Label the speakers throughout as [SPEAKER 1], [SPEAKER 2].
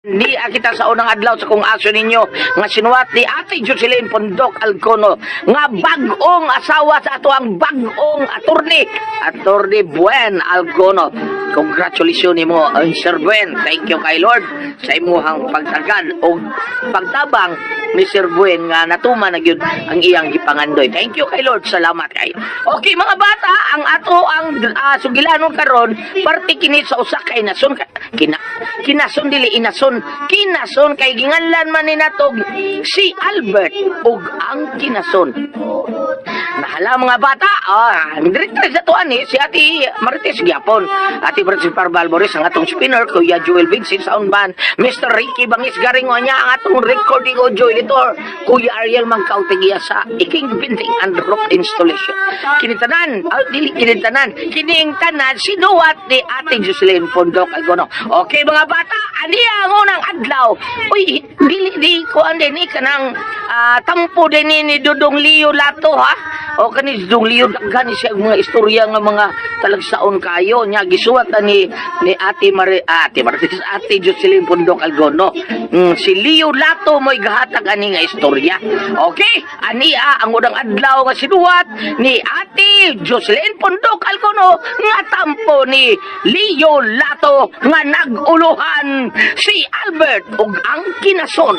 [SPEAKER 1] Di kita sa unang adlaw sa kung aso ninyo nga sinuwat ni Ate Jocelyn Pondok Alcono nga bag-ong asawa sa ato ang bag-ong attorney Buen Alcono. Congratulations nimo, Sir Buen. Thank you kay Lord sa imuhang pagtagad o pagtabang ni Sir Buen nga natuman na gyud ang iyang gipangandoy. Thank you kay Lord. Salamat kayo. Okay mga bata, ang ato ang sugilanon karon parte kini sa usa kay nason kinason dili inason kinason kay ginganlan man ni natog si Albert ug ang kinason. Nahala mga bata, direkta sa tuan ni si Ate Marites Gyapon, Ate Francis Parbalboris ang atong spinner, Kuya Joel Vincent Sound Band, Mr. Ricky Bangis Garingo niya ang atong recording audio editor, Kuya Ariel Mangkautigia sa Iking Painting and Rock Installation. Kinitanan, kining tanan sinuwat ni Ate Jocelyn Pondok Alcono. Okay mga bata, ani ang unang adlaw. Uy, di ko ande ni kanang tampo din ni Dudong Leo Lato ha. O kani Dudong Leo daghan siya mga istorya nga mga talagsaon kayo nya gisuwat ni Ate Ate Jocelyn Pondok Alcono. Si Leo Lato mo'y gahatag ani nga istorya. Okay, ani ang unang adlaw nga sinuwat ni Ate Jocelyn Pondok Alcono nga tampo ni Leo Lato nga naguluhan si Albert ug ang kinason.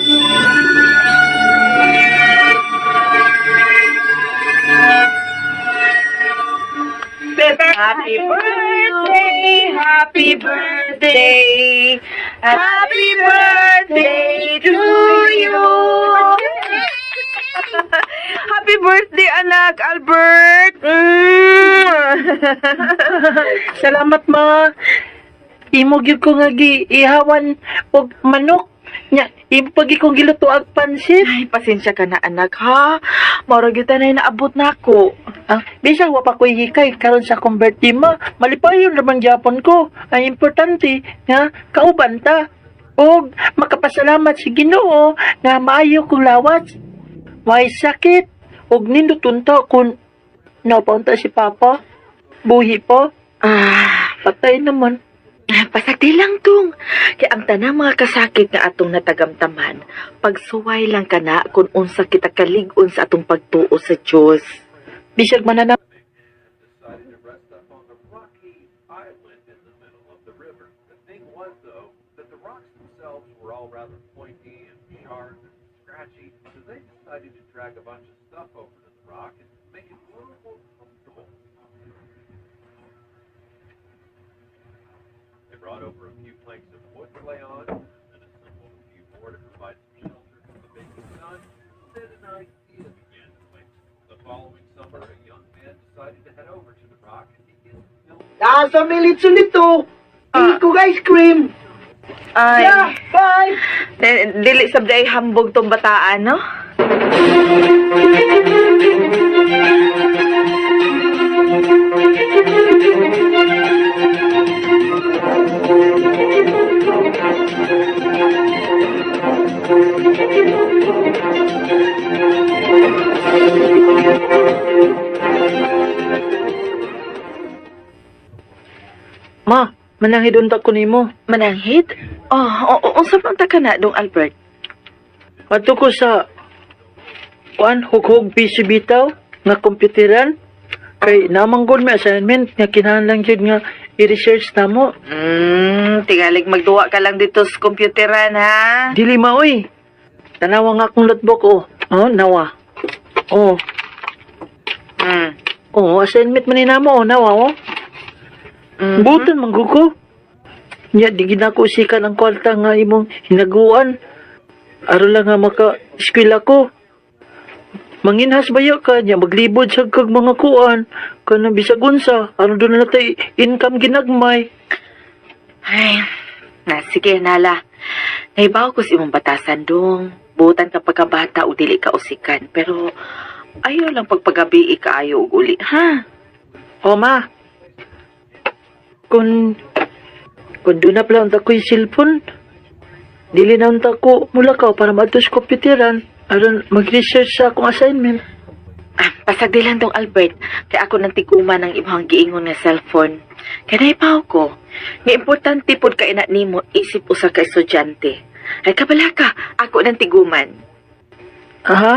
[SPEAKER 2] Happy birthday, happy birthday, happy birthday to you. Happy birthday, anak Albert.
[SPEAKER 3] Salamat ma. Imo gyud ko nga ihawan og manok. Nya, ipagi kong giluto ag pansit.
[SPEAKER 2] Ay, pasensya ka na, anak, ha? Maro gyud na naabot na ako.
[SPEAKER 3] Bisang wa pa ko hikay karon sa akong birthday ma. Malipayon naman gyapon ko. Ang importante nga kauban ta. Og makapasalamat si Ginoo nga maayo kong lawas. May sakit og nindot unta kun napaunta si Papa. Buhi po. Patay naman.
[SPEAKER 2] Pasagdi lang tong. Kaya ang tanang mga kasakit na atong natagamtaman, pagsuway lang ka na kung unsa kita kalig-on sa atong pagtuo sa Diyos.
[SPEAKER 3] Bisag manana.
[SPEAKER 4] Decided to rest up on the rocky island in the middle of the river. The thing was, though, that the rocks themselves were all rather pointy and sharp and scratchy, so they decided to drag a bunch of stuff over to the rock and make it a little more comfortable. They brought over a few planks of wood to lay on, and assembled a few more to provide some shelter from the baking sun. Then an idea began to wink. The following summer, a young man decided to head over to the rock and begin building.
[SPEAKER 3] Nasa militso nito. Hindi ko ice cream.
[SPEAKER 2] Ay,
[SPEAKER 3] Yeah, bye.
[SPEAKER 2] dili sabday hambog tong bataan, no?
[SPEAKER 3] Ma, manangid unta ko nimo.
[SPEAKER 2] Mananghid? Unsa man ta kana dong Albert?
[SPEAKER 3] Ato ko sa hughog PC bitaw nga kompyuteran kay namanggol may assignment nga kinahanglan jud nga i-research namo.
[SPEAKER 2] Tigalig magduwa ka lang dito sa kompyuteran, ha?
[SPEAKER 3] Dili maoy. Tanawa nga akong notebook nawa. Assignment man ni namo nawa Buton mangguko. Nya di ginako sikan ang kwarta nga imong hinaguan. Aron lang nga maka-eskwela ko. Manginhas bayo ka nya maglibod sa kag mga kuan kanang bisag unsa aron do na natay income ginagmay.
[SPEAKER 2] Ay, sige, nala. Naibaw ko si imong batasan dong. Butan ka pagkabata o dili ka usikan. Pero, ayaw lang pagpagabi kaayo og uli, ha?
[SPEAKER 3] O ma. Kung doon na pala unta ko yung cellphone, dili na unta ko mula ka para madto sa kompyuteran aron mag-research sa akong assignment.
[SPEAKER 2] Pasagdi lang dong Albert, kaya ako nang tiguman ng imong giingon nga cellphone. Kaya naipaw ko, nga importante pod ka ina nimo isip usa ka estudyante. Ay, kabala ka. Ako ng tiguman.
[SPEAKER 3] Ha?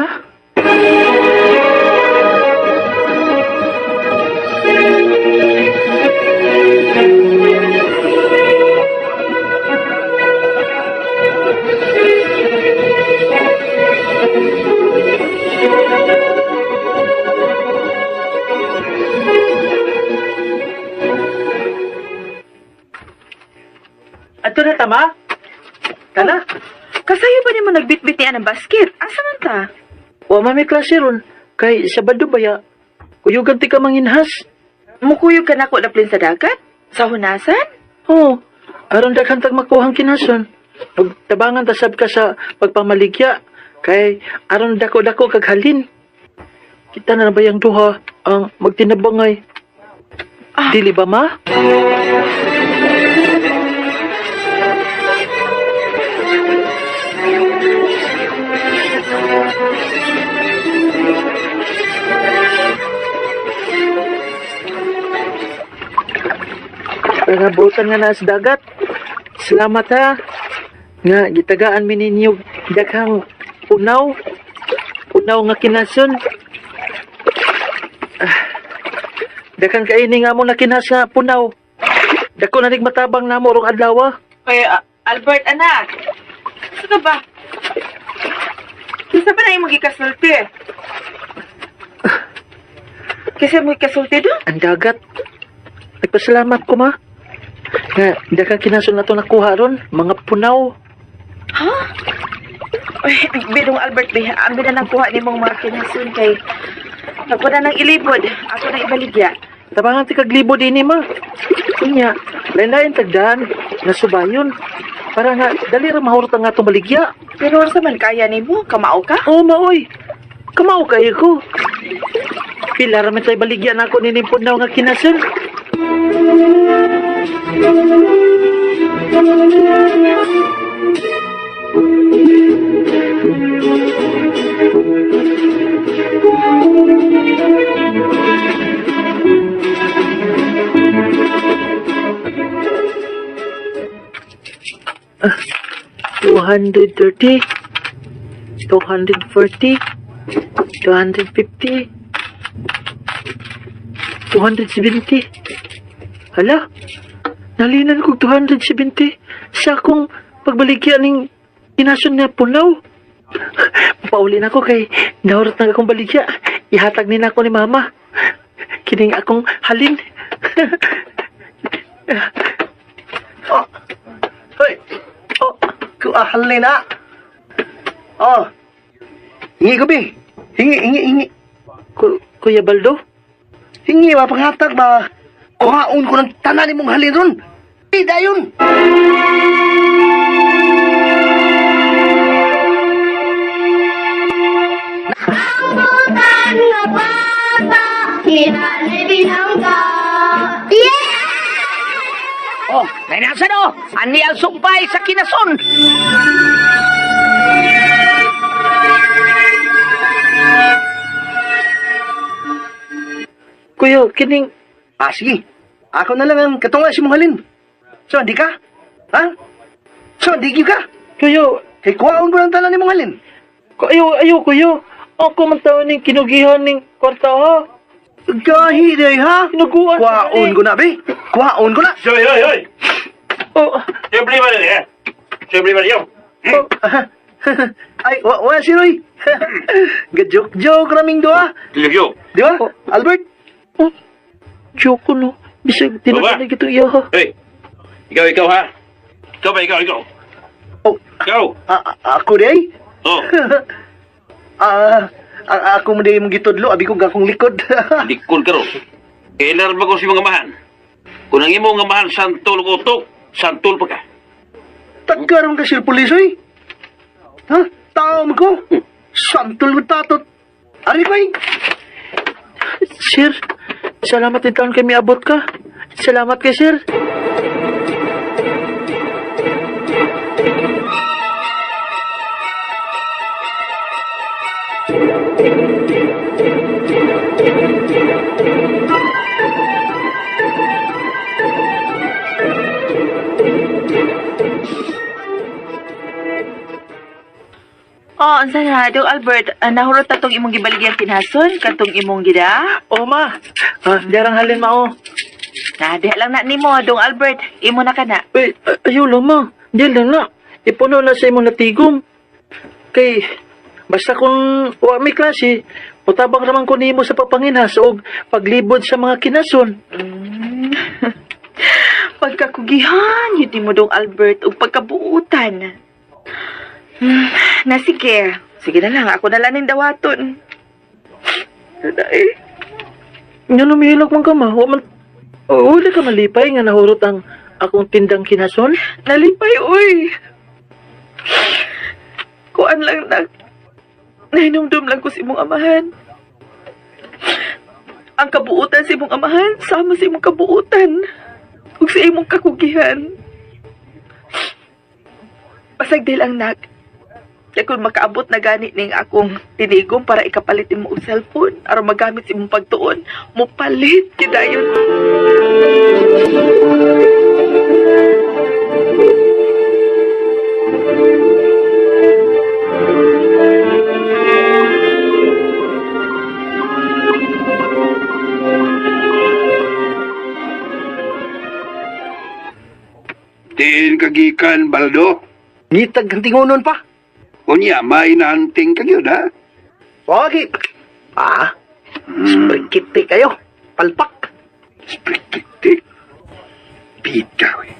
[SPEAKER 3] Ato na tama? Kana?
[SPEAKER 2] Kasayo ba mo nagbitbit niya ng basket? Asa man ta?
[SPEAKER 3] Wa man may klase ron. Kay Sabado baya. Kuyugan ti ka manginhas.
[SPEAKER 2] Mukuyog ka na ko na plin sa dagat? Sa hunasan?
[SPEAKER 3] Oo. Aron daghan tag makuhang kinason. Pagtabangan tasab ka sa pagpamaligya. Kay aron dako-dako kag halin. Kita na ba yung duha ang magtinabangay? Dili ba ma? Panabutan nga na sa dagat. Salamat ha. Nga, gitagaan mi ninyo daghang punaw. Punaw nga kinason. Daghang kaini nga mo na kinas nga punaw. Dako na rig matabang na mo rong adlaw.
[SPEAKER 2] Ay, Albert, anak. Saan ka ba? Kisa ba na yung magikasulti? Kisa mo ikasulti doon?
[SPEAKER 3] Ang dagat. Nagpasalamat ko ma. Nga, daghang kinason na to nakuha ron. Mga punaw.
[SPEAKER 2] Ha? Ay, bidong Albert, ambi na nang kuha ni mong mga kinasun kay ako na nang ilibod. Ako na ibaligya.
[SPEAKER 3] Tabangan ti kaglibo din ma. Kunya, lain-lain tagdaan nga subayon. Para nga, dali ra mahurot ang atong baligya.
[SPEAKER 2] Pero sa man kaya ni mo, kamao ka?
[SPEAKER 3] Oo, maoy. Kamao kayo ko. Pila raman tayo baligya na ako ninimpod na nga kinasun. Ah, 230, 240, 250, 270. Hala, nalinan ko 270 sa akong pagbaligya ning kinason na punaw. Pauli na ko kay nahurot na akong baligya. Ihatag nila ako ni mama. Kining akong halin.
[SPEAKER 5] Oh. Hoy. Oh, kuahalin na. Oh. Hingi ko, bi. Hingi.
[SPEAKER 3] Kuya Baldo?
[SPEAKER 5] Hingi ba, panghatag ba? Kuhaon ko ng tanan mong halin ron. Di dayon.
[SPEAKER 6] Rambutan na bata, kinalibilang ka. Yeah!
[SPEAKER 1] Oh, nainasa no! Ani ang sumpay sa kinason!
[SPEAKER 3] Kuya, kining...
[SPEAKER 5] Ah, sige. Ako na lang ang katunga si mong halin. So, di ka? Ha? So, di ka?
[SPEAKER 3] Kuya,
[SPEAKER 5] Kay kuhaon ko ng tanan mong halin.
[SPEAKER 3] ayaw, kuya. Ako man tao ning kinugihan ning kwarta ha.
[SPEAKER 5] Gahi day ha?
[SPEAKER 3] Kinuguan.
[SPEAKER 5] Kuhaon ko na, be. Kuhaon ko na.
[SPEAKER 7] Hoy!
[SPEAKER 3] Oh,
[SPEAKER 7] Siyempre ba rin eh? Siyempre ba rin
[SPEAKER 3] oh,
[SPEAKER 5] Ay, wala si Roy. Gajoke raming doa.
[SPEAKER 7] Tilagyo.
[SPEAKER 5] Di ba? Albert?
[SPEAKER 3] oh. Joke no. Bisag tinatanig ito iya ha.
[SPEAKER 7] Hey! Ikaw ha? Ikaw ba? Ikaw.
[SPEAKER 5] Oh,
[SPEAKER 7] Ikaw.
[SPEAKER 5] ako day?
[SPEAKER 7] Oh,
[SPEAKER 5] Ako mo day mong gitudlo, abi ko gakong likod.
[SPEAKER 7] likod ka ro. Kailan ba ko si mga mahan? Kung ang imo nga mahan, santol ko utok, santol pa ka.
[SPEAKER 5] Tagkaroon ka sir pulis, oy. Ha? Tao mo ko? Santol mo tatot. Ari ko, eh.
[SPEAKER 3] Sir, salamat din taon kami abot ka. Salamat kay sir.
[SPEAKER 2] Oh, unsa na, Dong Albert, nahurot na tong imong gibaligyan kinason, katong imong gida?
[SPEAKER 3] O ma, jarang halin mao.
[SPEAKER 2] Nadiha lang na nimo, Dong Albert. Imo na ka na.
[SPEAKER 3] Ayaw lang ma, di lang na. Ipuno na sa imong natigom. Kay, basta kung wa may klase, utabang raman ko nimo sa papanginhas o paglibod sa mga kinason.
[SPEAKER 2] Pagkakugihan, yun mo, Dong Albert, o pagkabuutan. Na sige. Sige na lang, ako na lang ng dawaton.
[SPEAKER 3] Nga lumihilak man ka ma, wala ka malipay nga nahurot ang akong tindang kinason.
[SPEAKER 2] Nalipay, uy. Kuan lang nahinumdum lang ko si imong amahan. Ang kabuutan si imong amahan, sama si imong kabuutan. Ug sa imong kakugihan. Pasagdil ang kaya kung makaabot na gani ning akong tinigom para ikapalit mo og cellphone aron magamit sa imong pagtuon, mo palit kidayon.
[SPEAKER 8] Diin kagikan, Baldo.
[SPEAKER 5] Ngitag ang tingunon pa.
[SPEAKER 8] Unya, may nahanting kagyod, ha?
[SPEAKER 5] Wagi. Sprikiti kayo. Palpak.
[SPEAKER 8] Sprikiti. Bitaw, eh.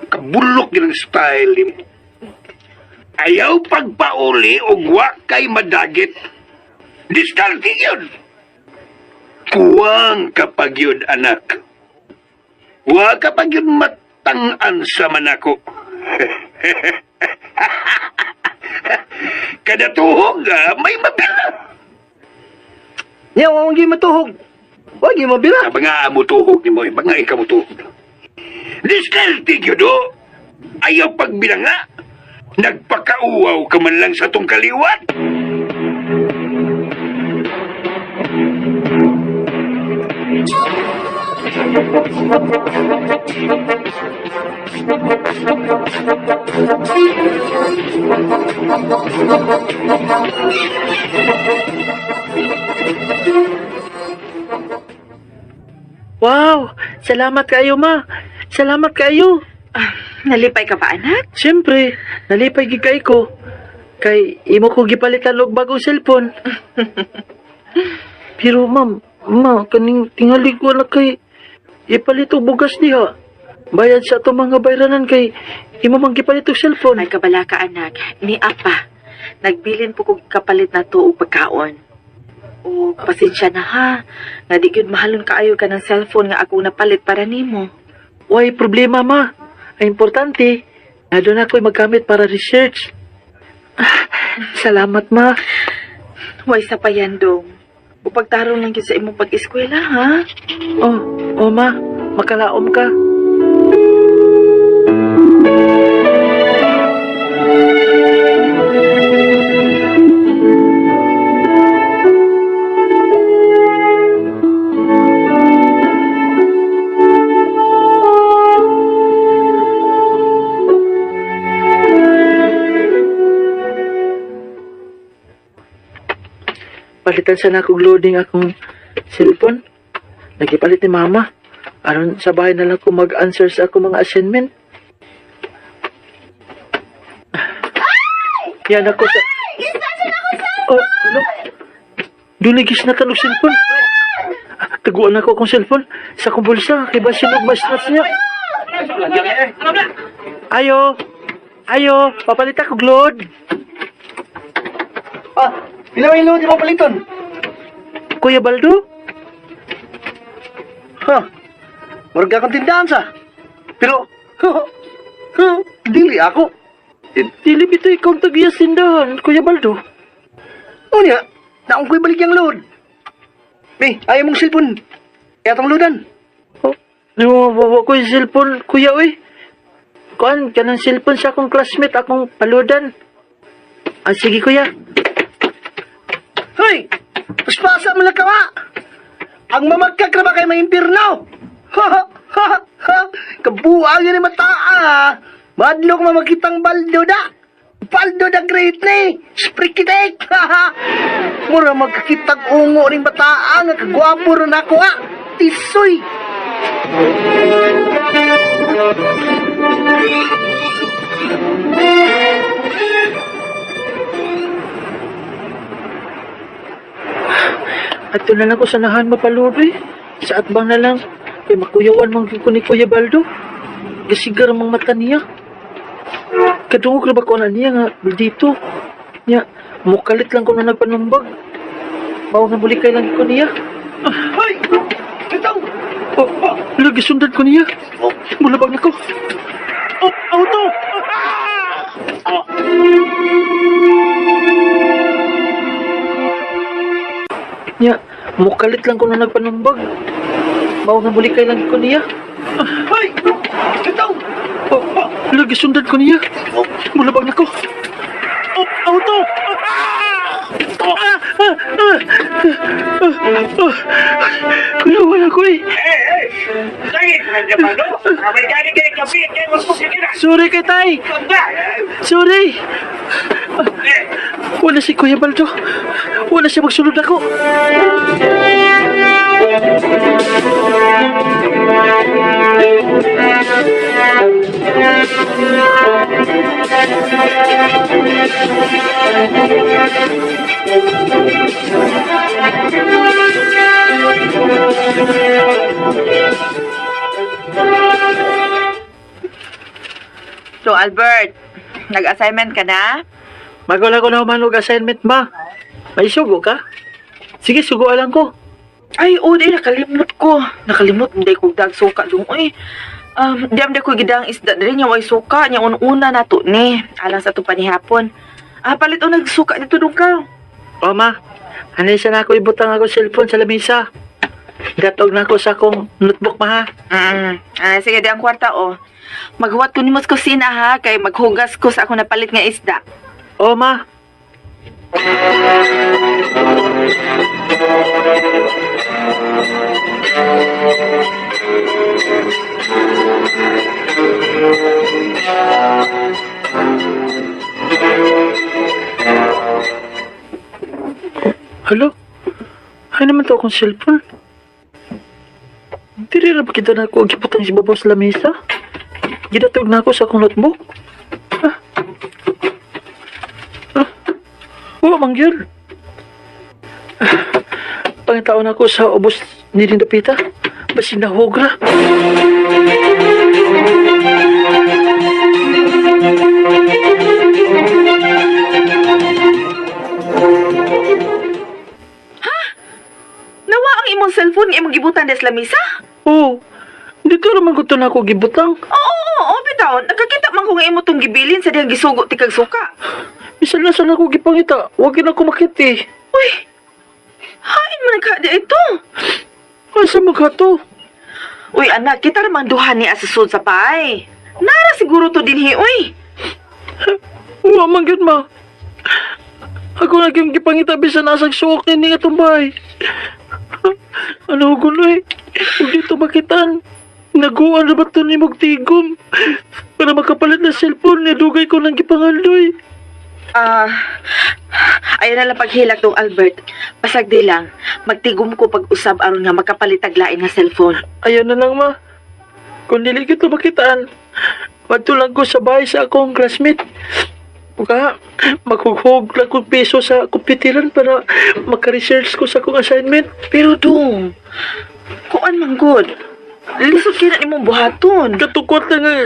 [SPEAKER 8] Kabulok yun ang style ni mo. Ayaw pagpauli o wa kay madagit. Diskarte yun. Kuwang kapag yun, anak. Wa kapag yun matangan sa manako. Kada tuhog, may mabila.
[SPEAKER 5] Nya, wagi matuhog. Wagi mabila.
[SPEAKER 8] Mga mo tuhog ni mo, mga ikaw mo tuhog. Diskarte yun, do. Ayaw pagbilanga. Nagpakauwaw ka man lang sa tong kaliwat.
[SPEAKER 3] Wow, salamat kayo ma. Salamat kayo.
[SPEAKER 2] Nalipay ka ba, anak?
[SPEAKER 3] Siyempre, nalipay gigay ko. Kay imo ko gipalitan og bagong cellphone. Pero ma, kaning tingali ko na kay ipalit og bugas diha. Bayad sa ato mga bayranan kay imo man gipalit og cellphone.
[SPEAKER 2] Ay kabala ka, anak. Ni Apa, nagbilin po kong kapalit na to og pagkaon. O, pasensya na ha. Nga di gyud mahalon kaayo ka ng cellphone nga ako napalit para nimo.
[SPEAKER 3] Way problema ma. Ang importante, na doon ako'y magkamit para research. Salamat ma.
[SPEAKER 2] Way sa pa yan, Dong. O pagtarong lang yun sa imong pag-eskwela, ha?
[SPEAKER 3] Oh ma, makalaom ka. Palitan sana akong loading akong cellphone. Nagipalit ni mama. Aron sa bahay na lang ko mag-answer sa akong mga assignment. Yan ako sa... Oh, ano? Duligis na ka ng cellphone. Taguan ako akong cellphone sa akong bulsa. Kaya ba sinog mas-nats niya? Ayo, papalit ako load.
[SPEAKER 5] Pinawin lo, di mo paliton.
[SPEAKER 3] Kuya Baldo?
[SPEAKER 5] Marga akong tindahan sa. Pero, dili ako.
[SPEAKER 3] Dili bito ikaw tagiya sindahan, Kuya Baldo.
[SPEAKER 5] O niya, naong ko'y balik yung load. Ayaw mong cellphone. Kaya tong loadan.
[SPEAKER 3] Nawawawa ko yung cellphone, Kuya, uy. Kuan, kanang cellphone sa akong classmate, akong paludan. Sige, Kuya.
[SPEAKER 5] Hoy! Paspasa mo lang ka ba? Ang mamagkag na ba kayo may impirno? Kabuang yun yung mataa. Madlok mamakitang baldo da. Paldo the Great ni! Sprikitek! Mura magkakitag ungo ring bataan nga kagwapo ron ako Tisoy!
[SPEAKER 3] Ato na lang ko sanahan mapalubi. Sa atbang na lang. Kaya makuyawan mong ko ni Kuya Baldo. Gasigar ang mga mata niya. Kadungog na ba ko na niya nga dito. Niya, mukalit lang ko na nagpanumbag. Bawa nga bulikay lang ko niya.
[SPEAKER 5] Ay! Ito!
[SPEAKER 3] Lagi sundan ko niya. Bulabag na ko. Auto! Niya, mukalit lang ko na nagpanumbag. Bawa nga bulikay lang ko niya.
[SPEAKER 5] Ay! Ito!
[SPEAKER 3] Lagi sundan ko niya. Bulabag na ko. Auto! Kuyawan ako eh.
[SPEAKER 8] Sakit na dyan ba, no? May gani kayo kapi, kayo magpapagkira.
[SPEAKER 3] Sorry kay tay. Sorry. Wala si Kuya Baldo. Wala siya magsunod ako.
[SPEAKER 2] So, Albert, nag-assignment ka na?
[SPEAKER 3] Magwala ko na humanog assignment ba? May sugo ka? Sige, sugo alang ko.
[SPEAKER 2] Ay, di nakalimot ko. Nakalimot, hindi ko dag suka dong. Uy, di ko gidang isda rin niya way suka. Niya una na to ni. Alang sa to panihapon. Palit o nagsuka dito dong ka.
[SPEAKER 3] O ma, anay siya na ako ibutang ako cellphone sa lamisa. Gatog na ako sa akong notebook ma ha.
[SPEAKER 2] Sige, di ang kwarta o. Maghuwat ko ni mas kusina ha. Kay maghugas ko sa ako napalit nga isda.
[SPEAKER 3] O ma. Hello? Ay naman to akong cellphone. Dili na ba kita na ako ang giputang si babaw sa lamesa? Gidatog na ako sa akong notebook. Oo, mangyol. Pangitaon ako sa ubos ni Lindapita. Basi nahugra.
[SPEAKER 2] Nawa ang imong cellphone nga imong gibutan des lamisa?
[SPEAKER 3] Oo. Dito naman ko na ako gibutang.
[SPEAKER 2] Oo, bitaw. Nakakita man ko nga imo tong gibilin sa diyang gisugo tikag suka.
[SPEAKER 3] Isa na sana ako gipangita. Huwag na ako makiti.
[SPEAKER 2] Uy, hain man nagkada ito.
[SPEAKER 3] Asa magka to?
[SPEAKER 2] Uy, anak, kita naman duha ni asasod sa pay. Nara siguro to dinhi, uy.
[SPEAKER 3] Huwag mangyod ma. Ako naging gipangita bisa nasag suok ni nga tumbay. Ano ko eh? Huwag dito makitan. Naguan na ba ito ni Mugtigom? Para makapalit na cellphone niya, dugay ko ng gipangaldoy.
[SPEAKER 2] Ayun na lang paghilak tong Albert. Pasag di lang, magtigom ko pag-usab aron nga makapalitaglain nga cellphone.
[SPEAKER 3] Ayan na lang ma. Kung dili kita makitaan, magtulang ko sa bahay sa akong classmate. Buka, maghughog lang kong peso sa komputiran para maka-research ko sa akong assignment.
[SPEAKER 2] Pero dong, kuan man good. Lisod kina imong buhaton.
[SPEAKER 3] Katukot na nga.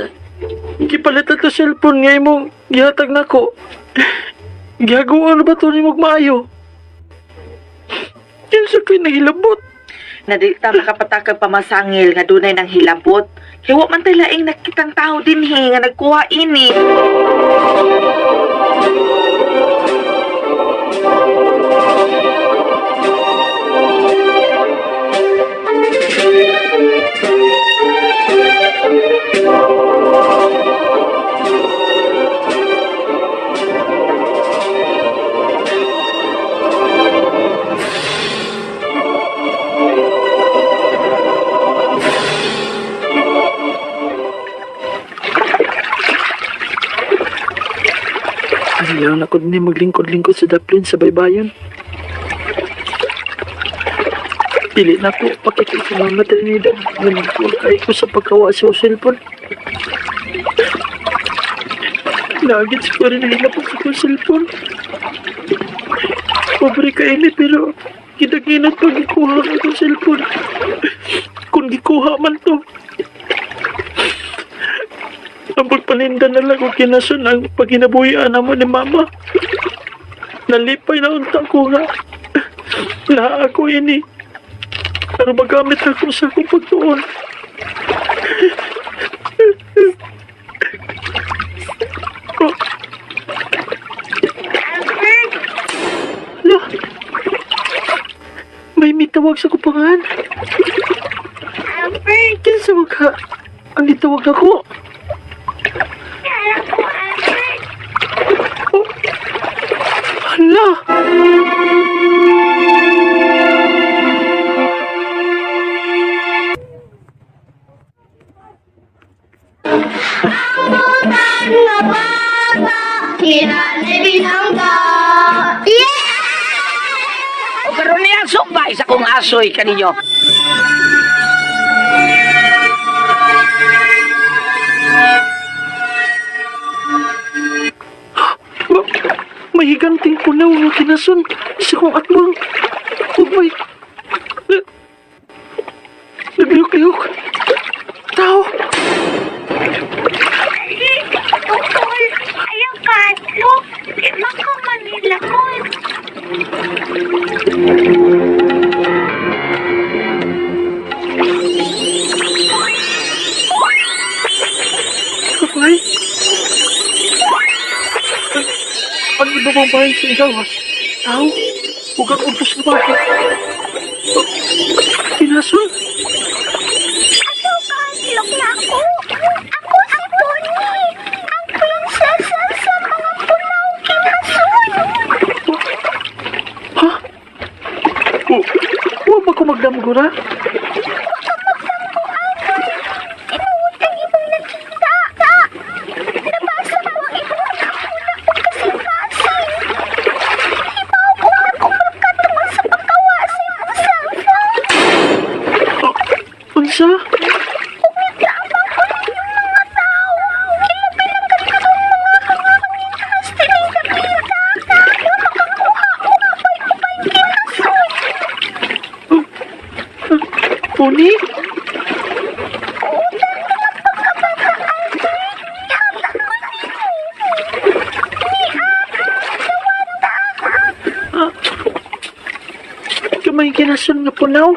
[SPEAKER 3] Gipalitan to cellphone nga imong gihatag na ko. Gihagawa na ba ito ni magmaayo? Yan sa kayo nahilabot.
[SPEAKER 2] Nadita makapatakag pamasangil nga dunay nang hilabot. Hiwa man tayo laing nakitang tao din nga nagkuha ini.
[SPEAKER 3] Ayaw na ko ni maglingkod-lingkod sa daplin sa baybayon. Dili na ko pakikisama Trinidad. Nagpulkay ko sa pagkawa sa cellphone. Nagit siguro na po sa cellphone. Pobre ka ini pero kinaginat pag ikuha ko sa cellphone. Kung gikuha man to. Ang pagpaninda na lang ko kinasun ang paginabuhian mo ni mama. Nalipay na unta ko nga. Na ako ini. Pero magamit ako sa akong pagtuon. Oh. Lah. May mitawag sa kupangan.
[SPEAKER 6] Albert,
[SPEAKER 3] Kinsa ka? Ang itawag ako.
[SPEAKER 6] kaya ko, Albert.
[SPEAKER 3] Oh. Hala.
[SPEAKER 6] Abutan na bata, kinalay binangga. Yeah!
[SPEAKER 1] O karon niya subay sa kong asoy kaninyo.
[SPEAKER 3] May higanting punaw nga kinasun sa kong atbang. Oh my. Nagliyok-liyok. Tao.
[SPEAKER 6] Tukol, ayaw kaso. Maka Manila ko.
[SPEAKER 3] Kapay. Ang iba bang bahay sa igawas? Tao. Huwag ang umpos na bakit. Kinasun.
[SPEAKER 6] Ayaw kasilok na ako. Ako si Bonnie. Ang prinsesa sa mga punaw kinasun.
[SPEAKER 3] Ha? Huwag ba ko magdamgura?
[SPEAKER 6] Inuutang ibang nakita. Nabasa mo ang ibang nakahula o kasing-kasing. Ibaw ko na kung magkatungan sa pagkawasin mo sa
[SPEAKER 3] Unsa?
[SPEAKER 6] Drama ko ng mga tao. Ilabilang ka ka ng mga hangangin hasti ng kapita. Makakuha o mabay-ubay kinasun.
[SPEAKER 3] Puni? Kamay kinasun nga punaw.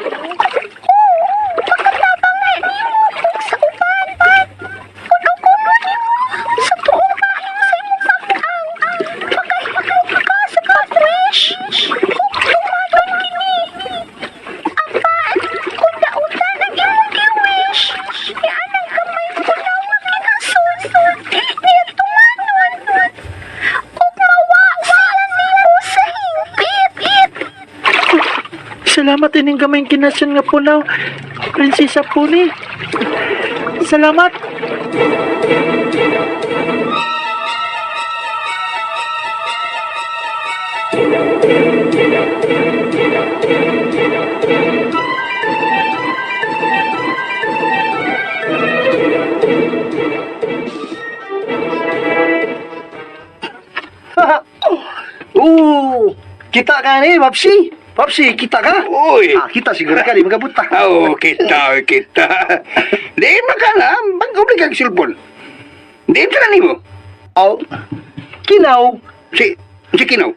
[SPEAKER 3] Salamat ining gamay kinasun nga punaw. Prinsesa Puni. Salamat.
[SPEAKER 5] Kita ka ni, Papsi. Papsi, kita ka?
[SPEAKER 8] Uy.
[SPEAKER 5] Kita siguro ka, di magabuta.
[SPEAKER 8] Oo, kita. Di makala, bagaw na kang silpon. Di ka na nimo.
[SPEAKER 5] Oh, kinaw.
[SPEAKER 8] Si Kinaw.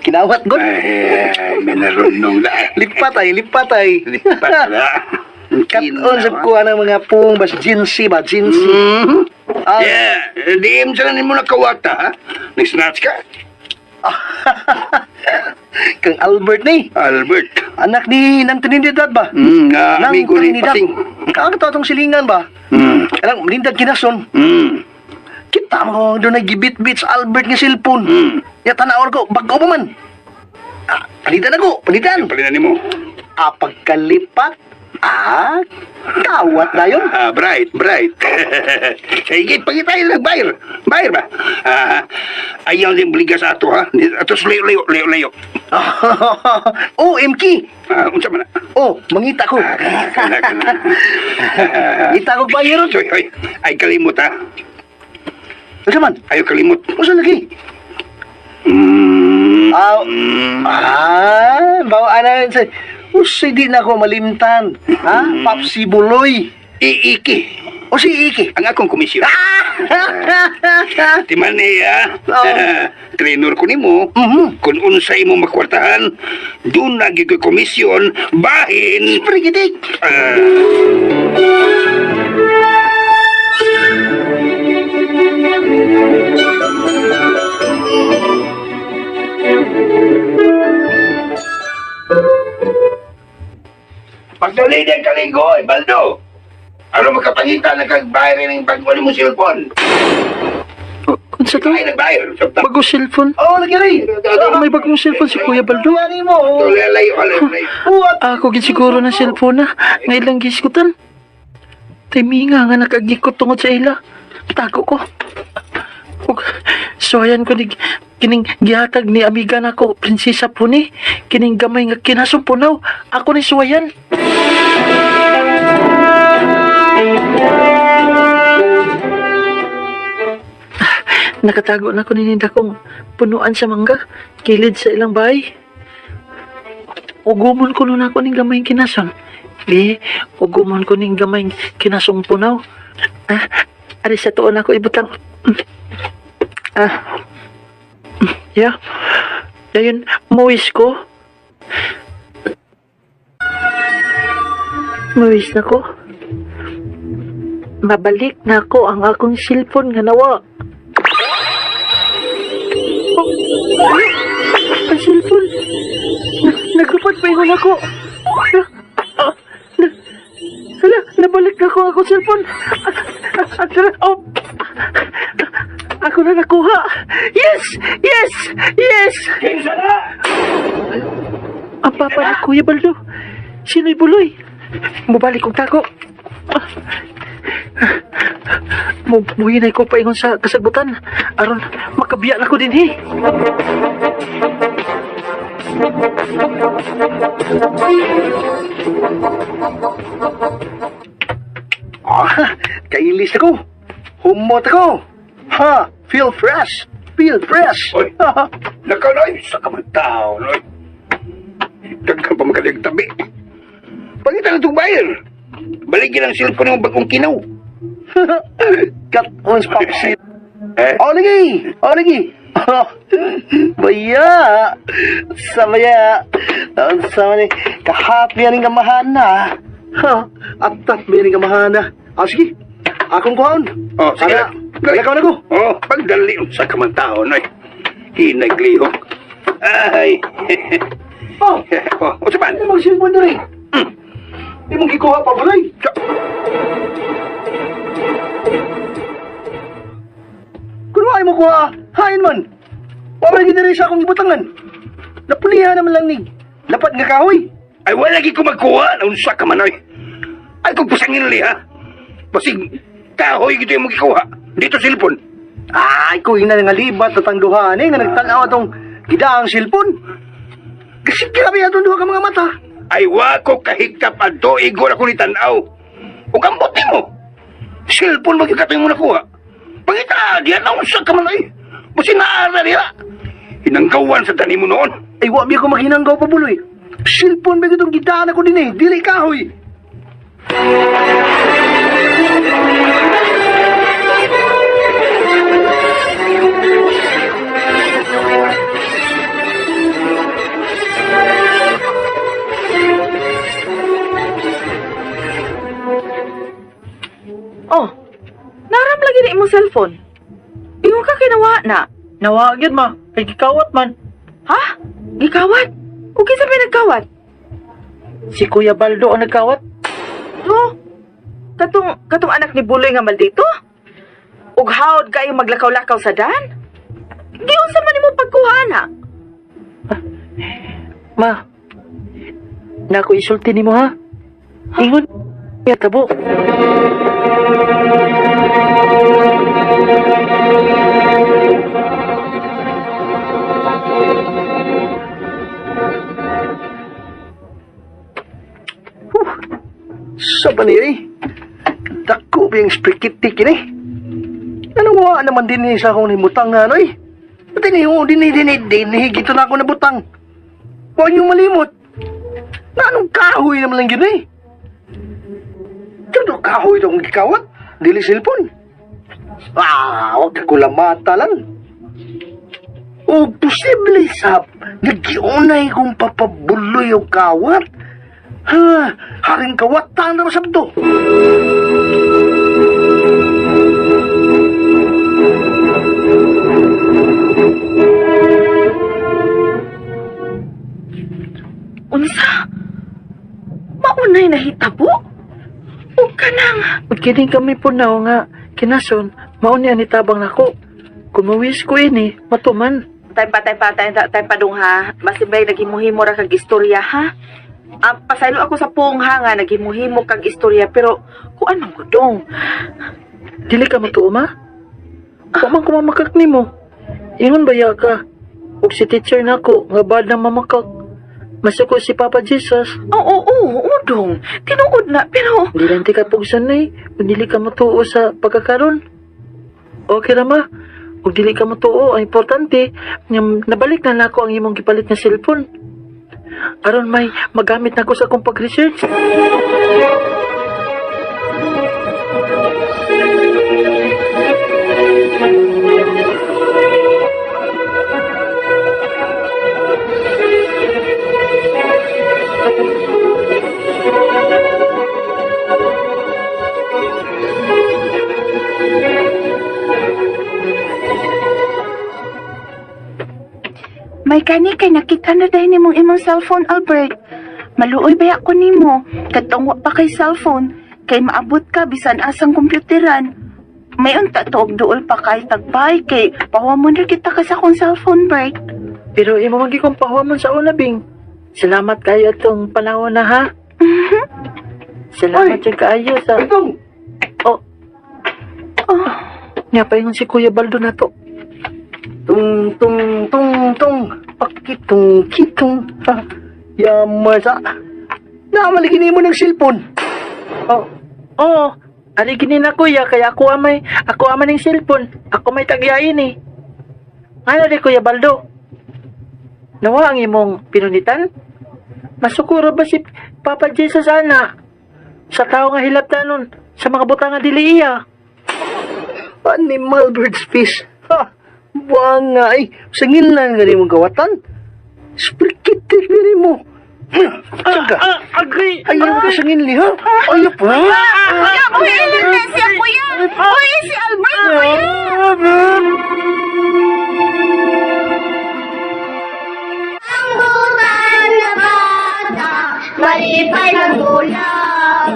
[SPEAKER 5] Kinawat, God.
[SPEAKER 8] Ay, minarunong na.
[SPEAKER 5] Lipat ay.
[SPEAKER 8] Lipat na.
[SPEAKER 5] Katon sa kuha ng mga pong bas jinsi ba? Jinsi. Ah,
[SPEAKER 8] Yeah, di mo sila nimo nakawata, ha? Nag-snatch ka?
[SPEAKER 5] Kang Albert ni.
[SPEAKER 8] Albert.
[SPEAKER 5] Anak ni Nang Trinidad ba?
[SPEAKER 8] Nga, amigo ni Pasing.
[SPEAKER 5] Kakatawa tong silingan ba? Alang, Trinidad kinason. Kita mo doon nagibit-bit sa Albert nga cellphone. Ya tanawar ko, bago pa man. Palitan ako, palitan.
[SPEAKER 8] Palitan nimo.
[SPEAKER 5] Pagkalipat, Ah, kawat na yun.
[SPEAKER 8] Bright. Sige, pagi tayo nag-bayar. Bayar ba? Ayaw din beliga sa ato, ha? Ato layo.
[SPEAKER 5] Oh, MK.
[SPEAKER 8] Unsa man na?
[SPEAKER 5] Oh, mangita ko.
[SPEAKER 8] Kana.
[SPEAKER 5] Kita ko bayar.
[SPEAKER 8] Hoy. Ay kalimot, ha?
[SPEAKER 5] Ano man?
[SPEAKER 8] Ayaw kalimot.
[SPEAKER 5] Usa lagi. Bawa na yun sa... Usi di na ako malimtan. Ha? Papsi Buloy.
[SPEAKER 8] Iiki.
[SPEAKER 5] O si Iki.
[SPEAKER 8] Ang akong komisyon. Timan niya.
[SPEAKER 5] Oh.
[SPEAKER 8] Trainer ko nimo. Kung unsay mo makwartahan, doon lagi ko komisyon, bahin.
[SPEAKER 5] Sprigidik.
[SPEAKER 8] Pagdali din kaligoy, Baldo. Ano makapangita na kagbayar ng bago mo cellphone?
[SPEAKER 3] Kung sa to?
[SPEAKER 8] Ay, nagbayar.
[SPEAKER 3] Bago cellphone.
[SPEAKER 5] Oh, lagi rin.
[SPEAKER 3] May bagong cellphone si Kuya Baldo.
[SPEAKER 5] Ano mo?
[SPEAKER 8] Layo.
[SPEAKER 3] Ako gid siguro ng cellphone na. Nga ilang giskutan. Timinga nga nakagikot tungod sa ila. Tago ko. Suwayan ko ni kining gihatag ni amiga nako prinsesa Puni. Kining gamay nga kinasumpunaw. Ako ni suwayan. Nakatago na ko nininda kong punuan sa mangga, kilid sa ilang bahay. Ugumon ko nun ako ning gamay kinasang. Ugumon ko ning gamay kinasong punaw. Ari sa tuon ako ibutang. Yeah. Dayon, muwis ko. Muwis na ko. Mabalik na ko ang akong cellphone nga nawa. Ang cellphone. Nagrupat pa yun ako. Hala, nabalik na ko ako cellphone. Ako na nakuha. Yes!
[SPEAKER 8] Kinsa na?
[SPEAKER 3] Ang papa ni Kuya Baldo. Sino'y buloy? Mubalik kong tako. Muhinay ko pa ingon sa kasagutan. Aron, makabiya na ko din
[SPEAKER 5] Kailis ako. Humot ako. Ha, feel fresh.
[SPEAKER 8] Oy, nakaloy sa kamantao, no? Dagkan pa makalig tabi. Pangitan na itong bayar. Baligyan ang cellphone ng bagong kinaw.
[SPEAKER 5] Kat ons papsi. Oh, lagi. Baya. Sama ni kahapi ang kamahana. Ha, atat may ang kamahana. Sige. Akong kuhaon.
[SPEAKER 8] Oh, sige.
[SPEAKER 5] Nalakaw na ko.
[SPEAKER 8] Oh, pagdali sa kamantao, no? Hinaglihok. Ay.
[SPEAKER 5] Oh,
[SPEAKER 8] Saban?
[SPEAKER 5] ano mong cellphone na rin? Hindi mong kikuha pa ba rin? Kung ay mo kuha, hain man. Wala gina rin sa akong ibutangan. Napulihan naman lang ni. Lapat nga kahoy.
[SPEAKER 8] Ay, wala lagi ko magkuha. Naunsa ka man, oy. Ay, kung pasangin li, ha? Basig, kahoy gito yung magkikuha. Dito cellphone.
[SPEAKER 5] Ay, kuhin na nga libat at ang duhaan nga nagtanaw atong gidaang cellphone. Kasi grabe atong duha ka mga mata.
[SPEAKER 8] Ay, wako kahigtap ato, igor ako ni tanaw. O kambot mo. Cellphone magkikatoy mo nakuha. Pangita, diyan naunsa ka man, oy. Basi naara niya. Hinanggawan sa tanim mo noon.
[SPEAKER 5] Ay, wabi ako maghinanggaw pa buloy. Cellphone ba itong gidaan ako din dili kahoy.
[SPEAKER 2] Oh, naram lagi na imong cellphone. Ingon ka kinawa na.
[SPEAKER 3] Nawagid ma, kay gikawat man.
[SPEAKER 2] Ha? Gikawat? O kinsa may nagkawat?
[SPEAKER 3] Si Kuya Baldo ang nagkawat.
[SPEAKER 2] No? Katong anak ni Buloy nga maldito? Ug hawd kayo maglakaw-lakaw sa dan? Giyon sa man mo pagkuhana.
[SPEAKER 3] Ma, naku isulti nimo ha. Ingon ya tabo.
[SPEAKER 5] Sa paniri, dako ba yung sprikitik ini? Ano mo naman din sa akong nimutang na ano eh? Pati niyo, dinihigito na ako na butang. Huwag niyong malimot. Na anong kahoy naman lang yun eh? Pero kahoy itong gikawat, dili silpon. Huwag ako lamata lang. O posible sab, nagiunay kong papabuloy o kawat. Haring kawatan na masabdo.
[SPEAKER 2] Unsa? Maunay na hitabo? O kanang...
[SPEAKER 3] Kining kami po na nga kinason, mauni ani tabang nako. Kung mawis ko ini, matuman.
[SPEAKER 2] Tay pa dong ha. Masibay naghimuhimo ra kag istorya ha. Pasaylo ako sa pungha nga naghimuhimo kag istorya pero kuan man ko dong.
[SPEAKER 3] Dili ka matuo ma? Kamang kumamakak nimo. Ingon baya ka. Ug si teacher nako nga bad na mamakak. Masuko si Papa Jesus.
[SPEAKER 2] Oo, dong. Tinuod na pero
[SPEAKER 3] Di lang ti ka pugsan na Kung dili ka matuo sa pagkakaroon. Okay ra ma. Kung dili ka matuo, ang importante, nga nabalik na nako ang imong gipalit nga cellphone. Aron may magamit nako sa akong pag-research.
[SPEAKER 6] May kani kay nakita na dahil nimong imong cellphone, Albert. Maluoy ba ako nimo? Katong wa pa kay cellphone, kay maabot ka bisan asang kompyuteran. May unta tuog duol pa kay tagbay, kay pawamon ra kita ka sa akong cellphone, Bert.
[SPEAKER 3] Pero imo magi kong pahuamon sa una, Bing. Salamat kayo itong panahon na ha. Salamat yung kaayo sa...
[SPEAKER 5] Itong,
[SPEAKER 3] Oh. Nga pa yung si Kuya Baldo na to.
[SPEAKER 5] tung, pakitong, kitong, yamasa. Namaligin mo ng cellphone.
[SPEAKER 3] Oo. Ari ginin na kuya, kaya ako amay ng cellphone. Ako may tagyain eh. Ano di Kuya Baldo? Nawa ang imong pinunitan? Masukuro ba si Papa Jesus ana? Sa tao nga hilabtan nun, sa mga butang nga dili iya.
[SPEAKER 5] Animal bird's fish. Buang nga eh. Sangin lang nga mong gawatan. Sprikitik na mo. Tsaga.
[SPEAKER 3] Agree.
[SPEAKER 5] Ayaw ka sangin li ha? Ayaw pa.
[SPEAKER 6] Kuya, uy, siya, kuya! Uy, si Albert, kuya! Ang butan na bata, malipay ng ulam.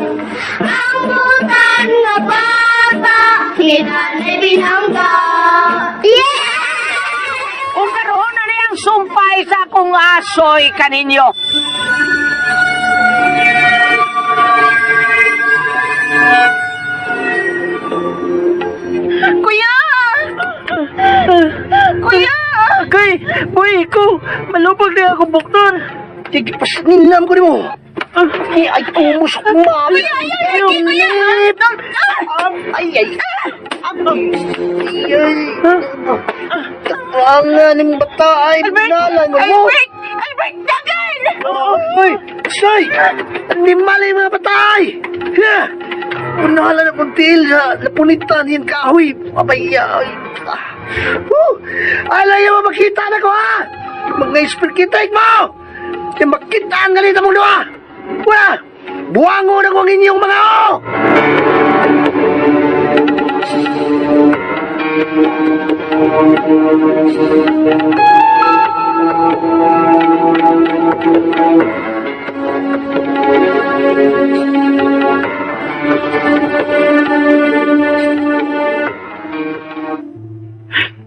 [SPEAKER 6] Ang butan na bata, hinanay binangga.
[SPEAKER 1] Kung karoon na niyang sumpay sa akong asoy kaninyo.
[SPEAKER 6] Kuya! Kuya!
[SPEAKER 3] Agay, boy, ikaw. Malupag na ako bukton.
[SPEAKER 5] Sige, pasnilam ko ni mo. Ay, pumusok mo, mami. Ang ni bata ay binalan mo.
[SPEAKER 6] Albert, dagan!
[SPEAKER 5] Ay, say! Hindi mali mga patay! Unahala na kong tiil sa napunitan yung kahoy. Mabaya. Alayo mo makita na ko ha! Mag-na-spell kita mo! Kaya makita ang galita mong luwa! Wala! Buwango na ko ang inyong mga o!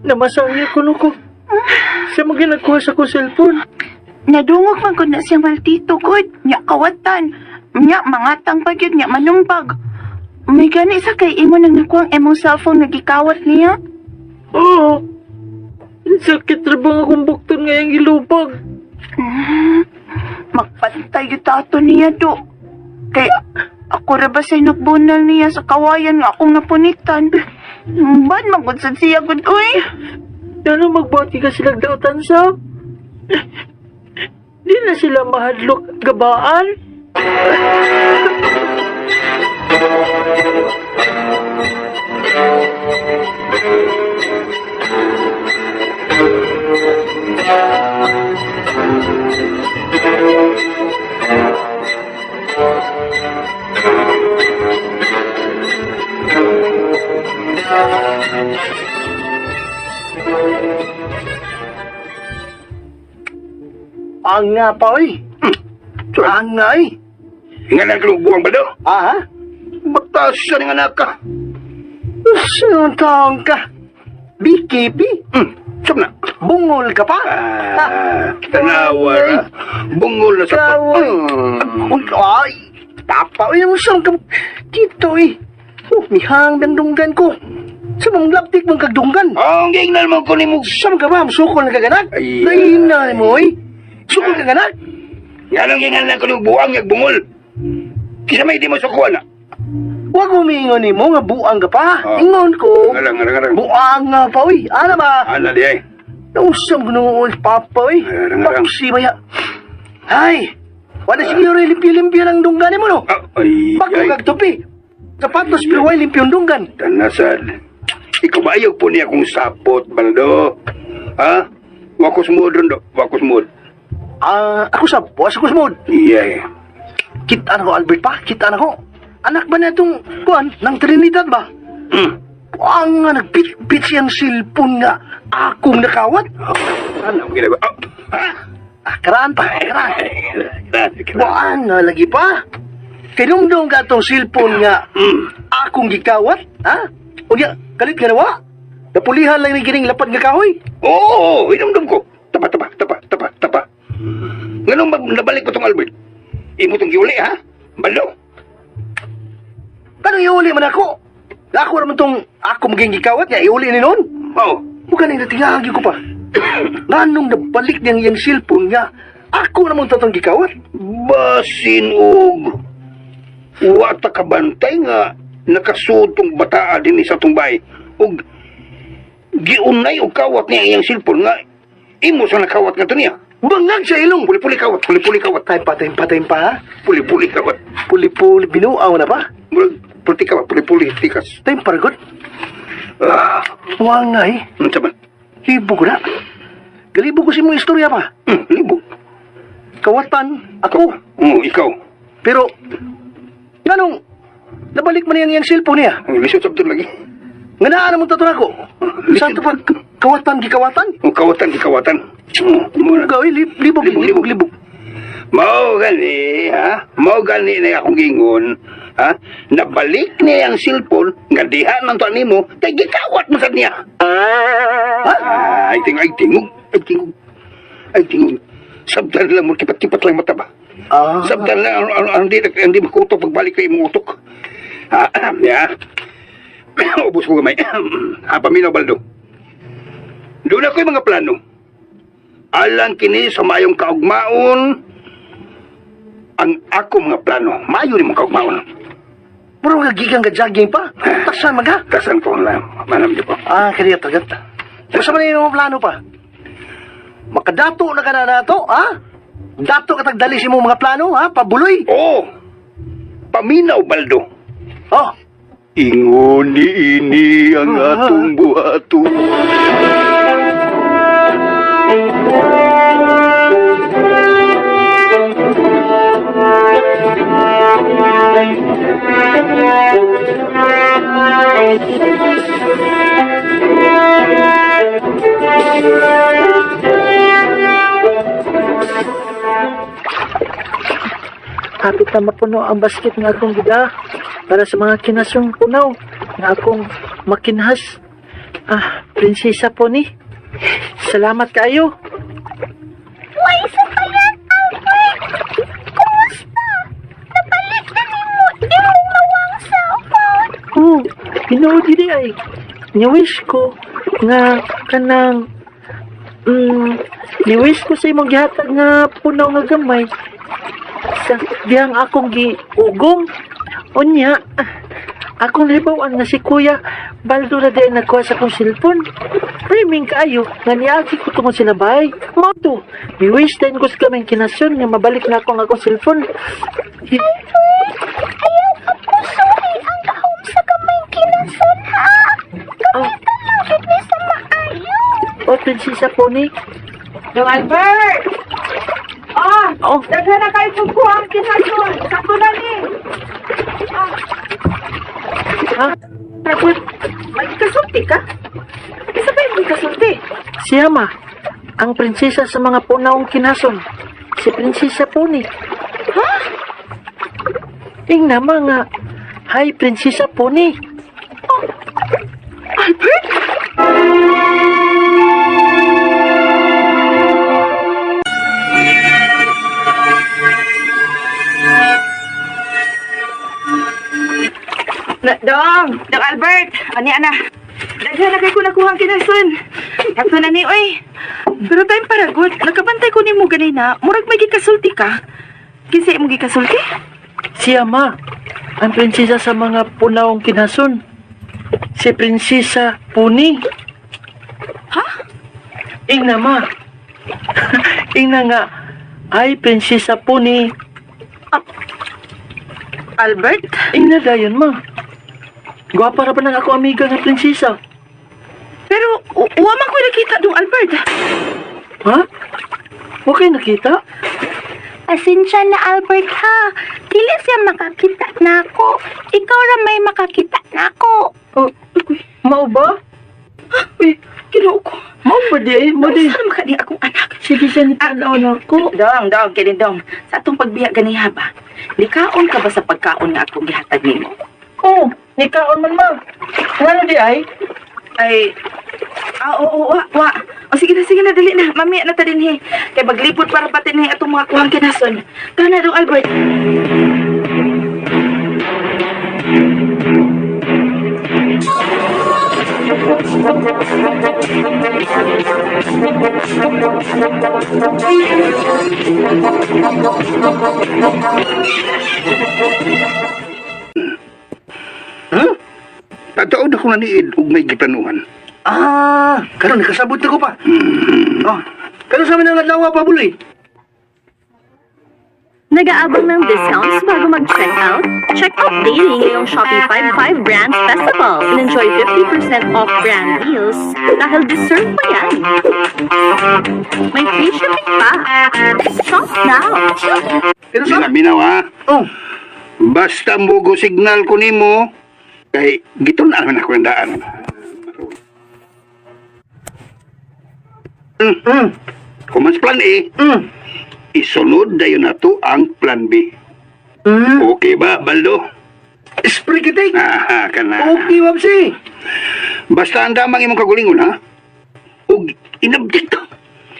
[SPEAKER 3] Namasaya ko no ko. Siya maginagkuha sa ko cellphone.
[SPEAKER 6] Nadungog man ko na siyang maltito, God. Nya kawatan. Nya, mangatang pa gyud nya manumbag. May gani sa kay imo nang nakuha ang imong cellphone nagikawat niya.
[SPEAKER 3] Oo. Sakit ra bang akong bukton ngayong ilubag?
[SPEAKER 6] Magpantay yung tato niya do. Kaya ako ra ba say nakbunal niya sa kawayan nga akong napunitan. Ba't magudsad siya gud uy?
[SPEAKER 3] Ano magbati ka silang dautan sa? Di na sila mahadlok gabaan.
[SPEAKER 5] Ang nga pa, oy. Ang nga, eh.
[SPEAKER 8] Nga na kalubuang ba daw?
[SPEAKER 5] Ha?
[SPEAKER 8] Batasan nga na ka.
[SPEAKER 5] Sinong taong ka? BKP?
[SPEAKER 8] Sab na.
[SPEAKER 5] Bungol ka pa?
[SPEAKER 8] Tanawa na. Bungol na sa
[SPEAKER 5] Ay, tapa, oy, ang saan ka? Dito, eh. Oh, mihang dangdunggan ko. Sa mong laptik mong kagdunggan.
[SPEAKER 8] Ang gingnan mo ko ni mo.
[SPEAKER 5] Saan ka ba? Sukol na kaganak?
[SPEAKER 8] Ay,
[SPEAKER 5] Dahinan mo, eh. Sukol ka ganak?
[SPEAKER 8] Nga nang gingnan na ko ni buang yung bungol. Kisa may di mo sukuan na.
[SPEAKER 5] Huwag umingon ni mo nga buang ka pa.
[SPEAKER 8] Oh.
[SPEAKER 5] Ingon ko.
[SPEAKER 8] Ngarang.
[SPEAKER 5] Buang nga pa, uy. Ano ba?
[SPEAKER 8] Ana di ay.
[SPEAKER 5] Nausam ko nung papa, uy.
[SPEAKER 8] Ngarang.
[SPEAKER 5] Taksi ba ya? Ay, wala siguro limpyo-limpyo ng dunggan mo, no?
[SPEAKER 8] Ay.
[SPEAKER 5] Bago kagtupi. Sapatos pero way limpyo ang dunggan.
[SPEAKER 8] Tanasan. Ikaw ba ayaw po niya kung sapot, Baldo? Ha? Wako sumod ron do. Wako sumod.
[SPEAKER 5] Ako sa buwas ako sumod.
[SPEAKER 8] Iya.
[SPEAKER 5] Kita na ko, Albert pa. Kita na ko. Anak ba na itong, kuhan, ng Trinidad ba? Buang nga, nagpit siyang silpon nga. Akong nakawat.
[SPEAKER 8] Ano ang ginagawa?
[SPEAKER 5] Karaan pa, karaan. Buang nga, lagi pa. Kinumdong ka itong silpon nga. Akong gikawat, ha? O niya, kalit nga nawa. Napulihan lang ng gining lapad nga kahoy.
[SPEAKER 8] Oo, inumdum ko. Tapa. Ganun nabalik ko tong Albert? Imo tong giuli, ha? Baldo?
[SPEAKER 5] Kanong iuli man ako? Ako naman tong ako maging gikawat nga, iuli ni noon.
[SPEAKER 8] Oo.
[SPEAKER 5] Bukan yung natingahagi ko pa. Nganong nabalik niyang yung cellphone nga, ako naman tatong gikawat.
[SPEAKER 8] Basin og wata kabantay nga nakasud tong bataa din sa tumbay og giunay og kawat niya iyang cellphone nga imo sa nakawat nga to niya.
[SPEAKER 5] Bangag sa ilong.
[SPEAKER 8] Puli-puli kawat.
[SPEAKER 5] Patay pa ha?
[SPEAKER 8] Puli-puli kawat.
[SPEAKER 5] Puli-puli, binuaw na pa?
[SPEAKER 8] Puli kawat, puli-puli tikas.
[SPEAKER 5] Time paragot. Wang nga eh.
[SPEAKER 8] Saban.
[SPEAKER 5] Libo ko na. Galibo ko si mong istorya pa.
[SPEAKER 8] Libo.
[SPEAKER 5] Kawatan, ako.
[SPEAKER 8] Ikaw.
[SPEAKER 5] Pero, nganong, nabalik mo niya yung cellphone niya.
[SPEAKER 8] Lisod sabto lagi.
[SPEAKER 5] Nga naan naman tato ako. Saan ito pa, kawatan, gikawatan?
[SPEAKER 8] Kawatan.
[SPEAKER 5] Gawin, libog.
[SPEAKER 8] Mao gani, ha? Mao gani na akong gingon, ha? Nabalik niya ang cellphone, nga diha man to nimo, kay gikawat mo sa niya. Ha? Ay tingog. Sabdan lang mo, kipat-kipat lang mata ba? Sabdan lang, hindi makutok pagbalik kay imong utok. Ya. Ubus ko gamay. Paminaw, Baldo. Doon ako'y mga plano. Alang kini sa mayong kaugmaon ang ako mga plano. Mayo ni mga kaugmaon.
[SPEAKER 5] Puro gagigang gajaging pa. Taksan maga.
[SPEAKER 8] Tasan ko lang. Manam niyo po.
[SPEAKER 5] Kaya tagat. Gusto mo na yung plano pa? Makadato na ka na nato, ha? Dato ka tagdali si mo mga plano, ha? Pabuloy.
[SPEAKER 8] Oo. Paminaw, Baldo.
[SPEAKER 5] Oh.
[SPEAKER 8] Ingon ni ini ang atong buhato.
[SPEAKER 3] Hapit na mapuno ang basket nga akong gida para sa mga kinasong punaw nga akong makinhas. Prinsesa po ni. Salamat kayo.
[SPEAKER 6] Uy, sa payan, Albert! Kumusta? Nabalik
[SPEAKER 3] Tinuod gid ay. Ni-wish ko nga kanang ni-wish ko sa imong gihatag nga punaw nga gamay sa diyang akong giugong. Unya, akong libawan nga si Kuya Baldo na din nagkuha sa kong cellphone. Priming kaayo nga niagi ko tungod sila bahay. Mo to, ni-wish din ko sa kaming kinasyon nga mabalik na ako ang akong cellphone.
[SPEAKER 6] Ayaw ako suhi ang kahom sa kamay kinason ha.
[SPEAKER 3] Oh,
[SPEAKER 6] Talagit ni sa maayo.
[SPEAKER 3] oh, Prinsesa Pony.
[SPEAKER 2] Dong Albert!
[SPEAKER 3] Oh,
[SPEAKER 2] Daghan na kayo kung kuha ang kinasyon. Sakto na ni.
[SPEAKER 3] ha?
[SPEAKER 2] Tapos, magkasulti ka? Isa kayo magkasulti?
[SPEAKER 3] Si Ama, ang prinsesa sa mga punaong kinason. Si Prinsesa Pony.
[SPEAKER 2] Ha?
[SPEAKER 3] Ing nama nga, hi Prinsesa Pony.
[SPEAKER 2] Albert? Dong Albert, ani ana. Daghan na kay ko nakuha ang kinason. Sakto na ni, oy. Pero time paragot, nakabantay ko nimo ganina, murag may gikasulti ka. Kinsa imong gikasulti?
[SPEAKER 3] Si Ama, ang prinsesa sa mga punaong kinason. Si Prinsesa Pony.
[SPEAKER 2] Ha?
[SPEAKER 3] Ing nama. Ing na nga, hi Prinsesa Pony.
[SPEAKER 2] Albert?
[SPEAKER 3] Ing na dayon ma. Gwapa ra pa ng ako amiga nga prinsesa.
[SPEAKER 2] Pero wa man ko nakita dong Albert.
[SPEAKER 3] Ha? Okay nakita?
[SPEAKER 6] Pasensya na Albert ha. Dili siya makakita na ako. Ikaw ra may makakita na ako.
[SPEAKER 3] Oh, mau ba?
[SPEAKER 2] Uy, kinuo ko.
[SPEAKER 3] Mau ba di? Mau di?
[SPEAKER 2] Saan makadi akong anak?
[SPEAKER 3] Sige siya ni tanaw na ko.
[SPEAKER 2] Dong, kinindong. Sa atong pagbiya ganiha ba? Likaon ka ba sa pagkaon nga akong gihatag nimo?
[SPEAKER 3] Oh, nikaon man ma. Ngano di ay?
[SPEAKER 2] Ay, wa. O sige na, dali na. Mamaya na ta din he. Kay maglipot para patin he atong mga kuhang kinason. Kana dong Albert.
[SPEAKER 8] Tataod ako na niid ug may giplanuhan.
[SPEAKER 5] Karon nakasabot na ko pa. Karon sa mga adlaw pa buloy.
[SPEAKER 9] Nag-aabang ng discounts bago mag-check out? Check out daily ngayong Shopee 5/5 Brand Festival and enjoy 50% off brand deals dahil deserve mo yan. May free shipping pa. Shop now!
[SPEAKER 5] Pero sa
[SPEAKER 8] Minaw ha.
[SPEAKER 5] Oh,
[SPEAKER 8] Basta mugo signal ko nimo kay gitun-an man ako ang daan. Kung mas plan A, isunod dayon nato ang plan B. Okay ba, Baldo?
[SPEAKER 5] spray kita.
[SPEAKER 8] Aha, kana.
[SPEAKER 5] Okay, Wapsi.
[SPEAKER 8] Basta ang damang imong kagulingon, ha? O inabdik ka.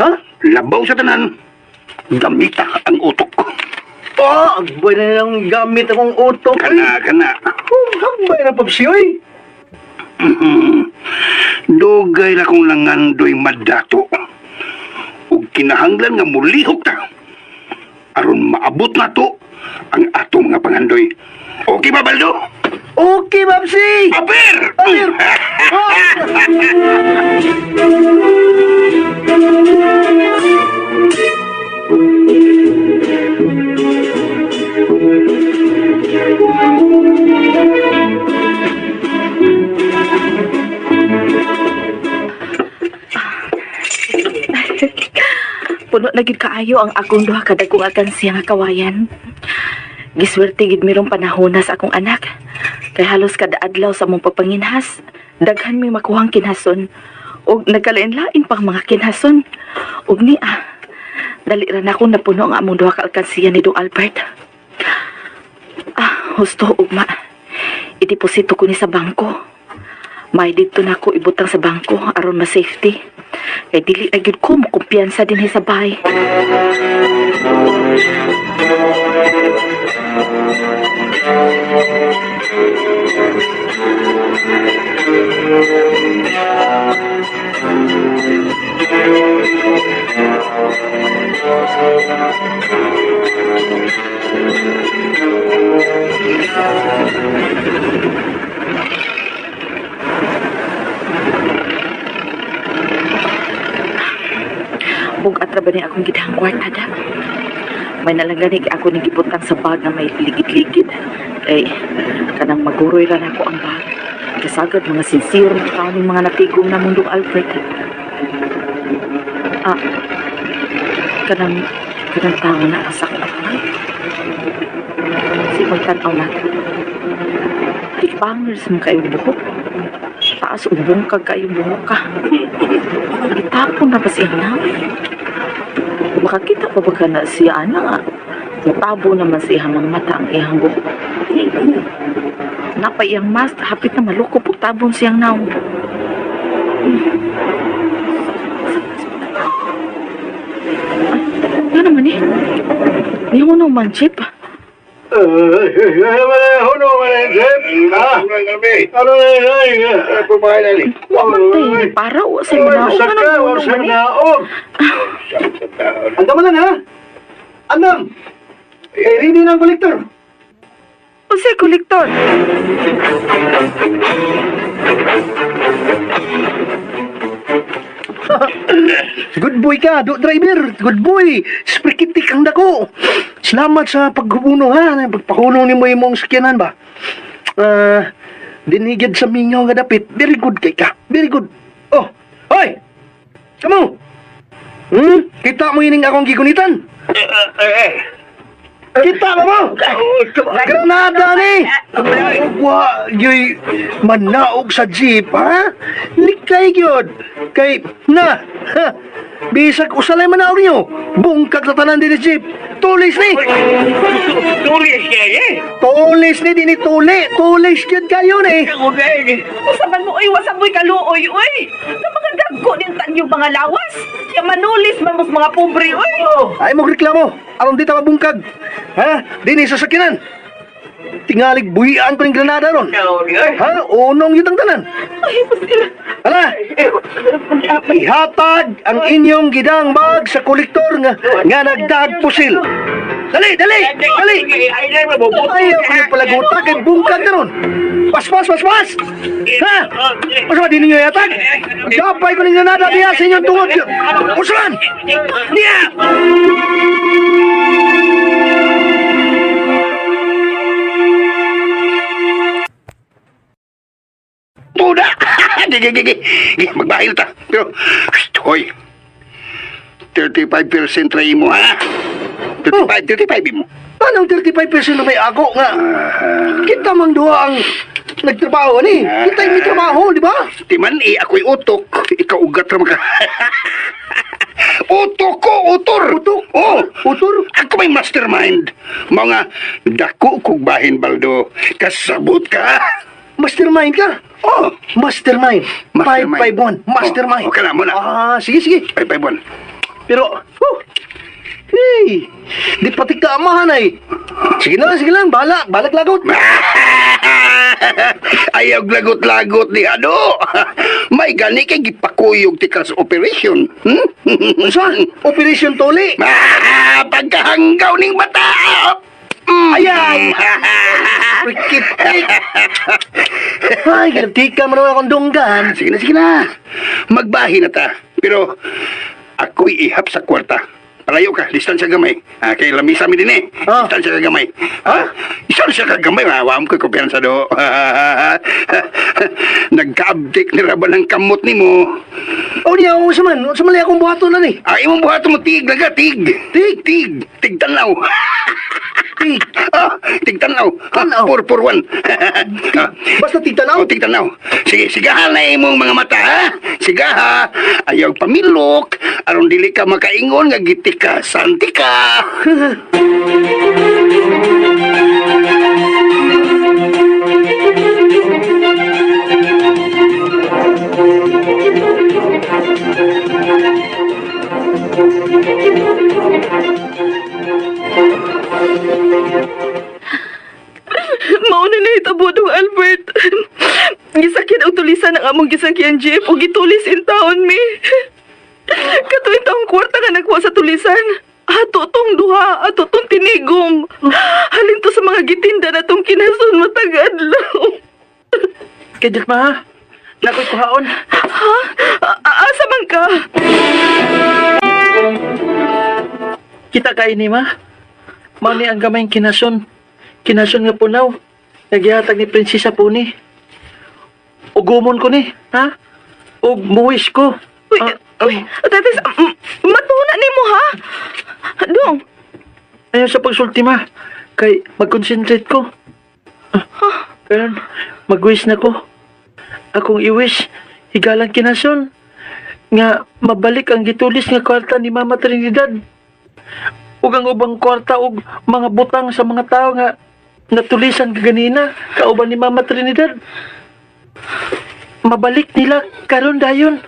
[SPEAKER 5] Ha?
[SPEAKER 8] Labaw sa tanan. Gamita ang utok ko.
[SPEAKER 5] Oh, agbay na lang gamit akong utok.
[SPEAKER 8] Kana.
[SPEAKER 5] Oh, agbay na, Papsi, oy.
[SPEAKER 8] Dugay na kong langandoy madato. Ug kinahanglan nga mulihok ta. Aron maabot na to ang atong mga pangandoy. Okay ba, Baldo?
[SPEAKER 5] Okay, Papsi.
[SPEAKER 8] Aber!
[SPEAKER 2] Puno na gid kaayo ang akong duha ka dagkong akansiya nga kawayan. Giswerte gid mirong panahona sa akong anak. Kay halos kada adlaw sa mong papanginhas, daghan mi makuhang kinhason ug nagkalain-lain pang mga kinhason. Ug ni dali ra na akong napuno ang among duha ka alkansiya ni Dong Albert. Husto ugma. Ideposito ko ni sa bangko. May dito na ako ibutang sa bangko aron ma safety. Kay dili na gyud ko makumpiyansa din sa bahay. bugat ra ba ni akong gidang kwartada? May nalangganig ako ni gibutang sa bag na may ligid-ligid. Kay kanang maguroy ra nako ang bag. Kasagad mga sincere na tao ng mga napigong na mundong Alfred. Kanang tao na nasakit ako. Si magtanaw natin. Bangers mo kayong buhok. Taas ubong kag kayong buhok ka. Itapon na ba siya na? Makakita pa ba ka na siya na nga? Matabo naman siya ng mata ang iyang buhok. Napay iyang mask, hapit na maluko po tabon siyang naong. Ano naman eh? May mo naman, Chip.
[SPEAKER 8] Ano man Jeff? Ano na pumahay na rin?
[SPEAKER 2] Wamatay, para o sa mga
[SPEAKER 8] Sakay,
[SPEAKER 2] naman
[SPEAKER 8] sa
[SPEAKER 2] naman eh.
[SPEAKER 8] naog. Andam mo na ha? Andam! Ready na ang kolektor.
[SPEAKER 2] O si kolektor.
[SPEAKER 5] Good boy ka, driver. Good boy. Sprikitik ang dako. Salamat sa paghubuno ha. Pagpakuno ni mo imong sakyanan ba? Dinigid sa mingaw nga dapit. Very good kay ka. Very good. Oh, hoy! Kamu! Kita mo ining akong gigunitan? Kita ba mo? Granada ni! Wa, yoy, manaog sa jeep, ha? Likay gyud. Kay, na, ha? Bisag usalay manaog niyo. Bungkag sa tanan din ni jeep. Tulis ni!
[SPEAKER 7] Tulis niya eh.
[SPEAKER 5] Tulis ni, di ni tuli. Tulis gyud kayo ni.
[SPEAKER 2] Usaban mo, uy, wasang mo'y kaluoy, uy. Na mga dagko din tanyo mga lawas. Kaya manulis man mos mga pobre, uy.
[SPEAKER 5] Ay mo reklamo. Aron di ta mabungkag. Ha? Di ni sasakyanan. Tingalig buhian ko ng Granada ron. Ha? Unong yun ang tanan.
[SPEAKER 2] Ay, pasila.
[SPEAKER 5] Hala! Ihatag ang inyong gidang bag sa kolektor nga nagdag pusil. Dali! Dali! Dali! Ayaw ko yung palaguta kay bungkag na ron. Pas! Ha? Masa ba di ninyo ihatag? Gapay ko ng Granada diya sa inyong tungod. Usulan! Diya!
[SPEAKER 8] Tuda! Gigi. Magbahay na ta. Pero, hoy. 35% try mo, ha? 35 mo.
[SPEAKER 5] Anong 35% na may ako nga? Kita mang duha ang nagtrabaho ni. Kita yung may trabaho, di ba?
[SPEAKER 8] Timan, ako'y utok. Ikaw ugat ra maka. Utok ko, utor.
[SPEAKER 5] Utok?
[SPEAKER 8] Oh,
[SPEAKER 5] Utor?
[SPEAKER 8] ako may mastermind. Mga dako kong bahin, Baldo. Kasabot ka.
[SPEAKER 5] Mastermind ka?
[SPEAKER 8] Oh,
[SPEAKER 5] Mastermind.
[SPEAKER 8] Mastermind.
[SPEAKER 5] 551. Mastermind.
[SPEAKER 8] Oh, kana mo na.
[SPEAKER 5] Sige.
[SPEAKER 8] 551.
[SPEAKER 5] Pero, hey, di pati kaamahan ay. Sige lang, balak lagot.
[SPEAKER 8] Ayaw lagot-lagot ni ano. May gani kay gipakuyog tika sa operation.
[SPEAKER 5] Saan? Operation Tuli.
[SPEAKER 8] Pagkahanggaw ning bata.
[SPEAKER 5] Ayan! Prikitik! Ay, ginatika mo naman akong dunggan.
[SPEAKER 8] Sige na. Magbahi na ta. Pero, ako'y ihap sa kwarta. Palayo ka, distansya gamay. Kay lamisa mi din eh. Distansya ka gamay. Distansya ka gamay, wawam ko'y kumpiyansa do. Nagka-update ni Raban ng kamot ni mo.
[SPEAKER 5] O niya, sa mali akong buhato na ni.
[SPEAKER 8] Imong buhato mo tig, tig tanaw. Tig tanaw.
[SPEAKER 5] Tanaw?
[SPEAKER 8] 441.
[SPEAKER 5] Basta titanaw.
[SPEAKER 8] Tig tanaw. Sige, sigahan na imong mga mata, ha? Sigaha. Ayaw pamilok. Aron dili ka makaingon nga gitika santika.
[SPEAKER 2] Mauna na itabo dong Albert. Gisakyan ang tulisan ng among gisakyan jeep o gitulis in taon mi. Katuin taong kwarta nga nagkuha sa tulisan. Ato tong duha, ato tong tinigom. Halin to sa mga gitinda na tong kinasun matagadlaw.
[SPEAKER 3] Kaya ma, ha? Nako'y kuhaon.
[SPEAKER 2] Ha? Asa man ka?
[SPEAKER 3] Kita kay ni ma. Mao ni ang gamayng kinason. Kinason nga punaw. Nagihatag ni Prinsesa Puni. Ugumon ko ni, ha? Ug muwis ko.
[SPEAKER 2] Uy, tatis, matuna ni mo, ha? Dong,
[SPEAKER 3] Ayaw sa pagsulti ma. Kay mag-concentrate ko. Pero mag-wish na ko. Akong i-wish, higalang kinason. Nga mabalik ang gitulis nga kwarta ni Mama Trinidad. Ug ang ubang kwarta ug mga butang sa mga tao nga natulisan kaganina kauban ni Mama Trinidad. Mabalik nila karon dayon.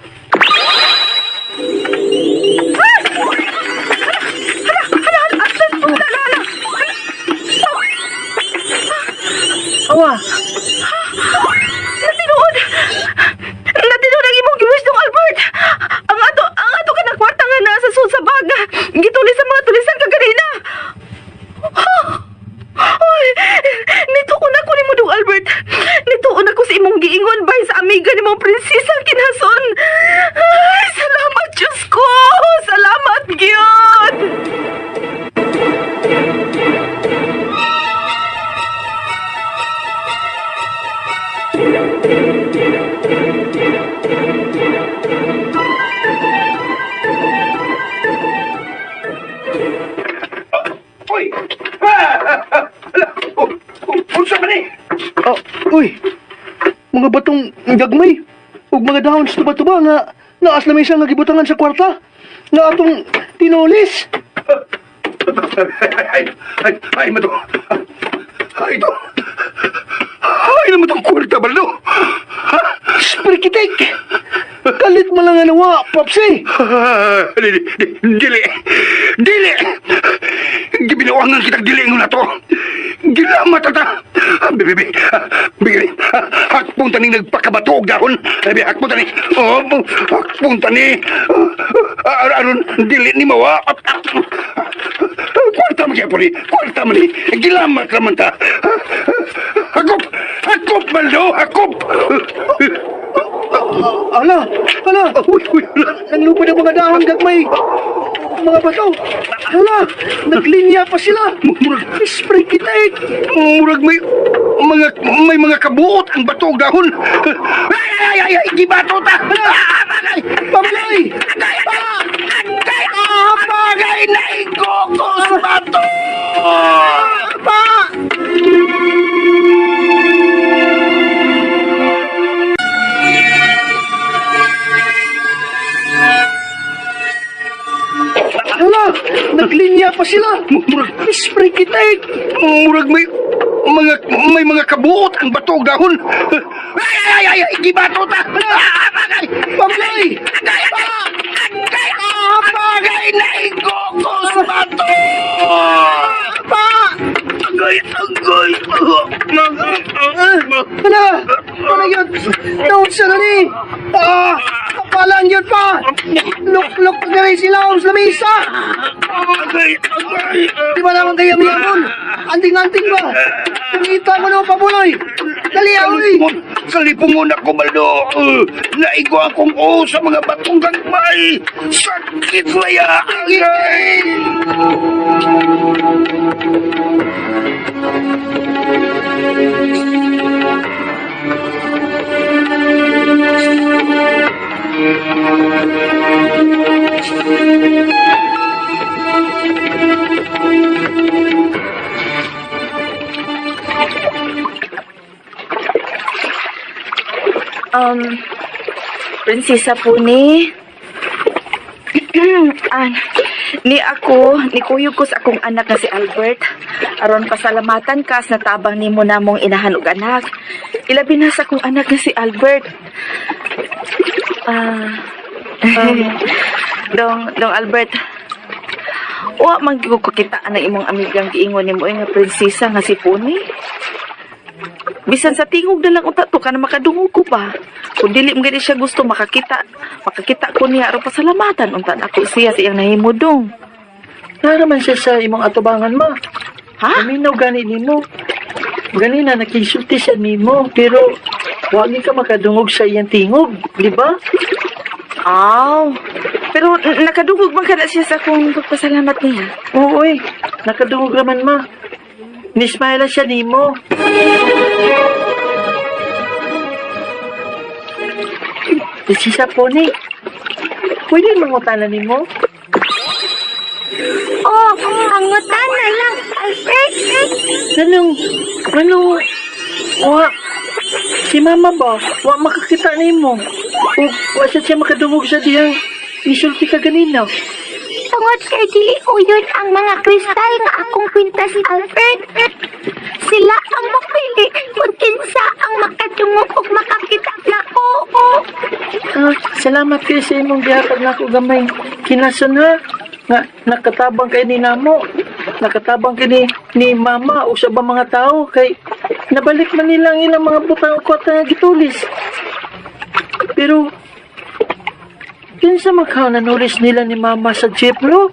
[SPEAKER 3] Awa,
[SPEAKER 2] Natinuod ang imong giwis dong, Albert. Ang ato kinakwarta nga nasa sa bag nga gitulis sa mga tulisan kaganina. Ay, nituon ako ni mo dong, Albert. Nituon ako sa imong giingon bay sa amiga ni mong prinsesa kinason. Ay, salamat Diyos ko. Salamat gyud.
[SPEAKER 8] Uy! Unsa man ni?
[SPEAKER 5] Uy, mga batong gagmay. Ug mga dahon sa tuba-tuba nga naas na may isang nagibutangan sa kwarta. Nga atong tinulis.
[SPEAKER 8] Ay, mato. Ay, ito. Ay, naman itong kwarta, Baldo.
[SPEAKER 5] Sprikitik! Kalit mo lang nga nawa, Popsi.
[SPEAKER 8] Dili! Gibinuangan kitang dilingon na to. Gilamat ata. Bibi, hakpong tani nagpakabatog dahon. Bibi, hakpong tani. Hakpong tani. Aron, dili ni mawa. Kwarta mo siya po ni. Kwarta mo ni. Gilamat naman ta. Hakop, Baldo, hakop.
[SPEAKER 5] Ala! Nanglupad ang mga dahon gagmay. Mga bato. Ala! Naglinya pa sila. Sprikitik!
[SPEAKER 8] Murag may mga kabuot ang batog dahon. Ay, gibato ta.
[SPEAKER 5] Pamlay!
[SPEAKER 8] Bagay na igoko sa bato.
[SPEAKER 5] Pa! Ala! Naglinya pa sila. Sprikitik!
[SPEAKER 8] Murag may mga kabuot ang batog dahon. Ay, gibato ta.
[SPEAKER 5] Pamlay!
[SPEAKER 8] Bagay na igoko sa bato.
[SPEAKER 5] Pa!
[SPEAKER 8] Agay.
[SPEAKER 5] Ala! Ano yun? Doon siya na ni! Kapalan yun pa! Luk na rin sila sa misa!
[SPEAKER 8] Agay.
[SPEAKER 5] Di ba naman kayo miyamon? Anting-anting ba? Pangita mo naman pabuloy! Dali aoy!
[SPEAKER 8] Kalipungon ako, Baldo. Naigo akong sa mga batong gagmay. Sakit laya. Agay.
[SPEAKER 2] Prinsesa Puni. Ni kuyog ko sa akong anak na si Albert. Aron pasalamatan ka sa natabang nimo namong inahan og anak. Ilabi na sa akong anak na si Albert. Dong Albert. Wa man gyud ko kitaan ang imong amigang giingon nimo nga prinsesa nga si Puni. Bisan sa tingog na lang unta to kana makadungog ko pa. Kung dili mo gani siya gusto makakita ko niya aron pasalamatan unta nako siya sa iyang nahimudong.
[SPEAKER 3] Naraman siya sa imong atubangan mo.
[SPEAKER 2] Ha?
[SPEAKER 3] Aminaw gani nimo. Gani na nakisulti siya nimo, pero wagi ka makadungog sa iyang tingog, di ba?
[SPEAKER 2] Aw, pero nakadugog man ka na siya sa akong pagpasalamat niya.
[SPEAKER 3] Oo, nakadungog naman, ma. Nismile siya nimo. Siya po ni. Pwede mangutana nimo?
[SPEAKER 6] Oh, hangutan na lang, Alfred.
[SPEAKER 3] Anong, si mama ba? Wa makakita nimo. O, wa siya makadungog sa diyang isulti ka ganina.
[SPEAKER 6] Tungod kay dili uyon ang mga kristal nga akong kwintas, Alfred. Sila ang mapili kung kinsa ang makadungog ug makakita nako.
[SPEAKER 3] Salamat kayo sa imong gihatag na ako gamay. Kinason ha, nga nakatabang kay ni namo. Nakatabang kay ni mama o sa ba mga tao kay nabalik man nila ang ilang mga butang o kwarta nga gitulis. Pero kinsa nanulis nila ni mama sa jeep, no?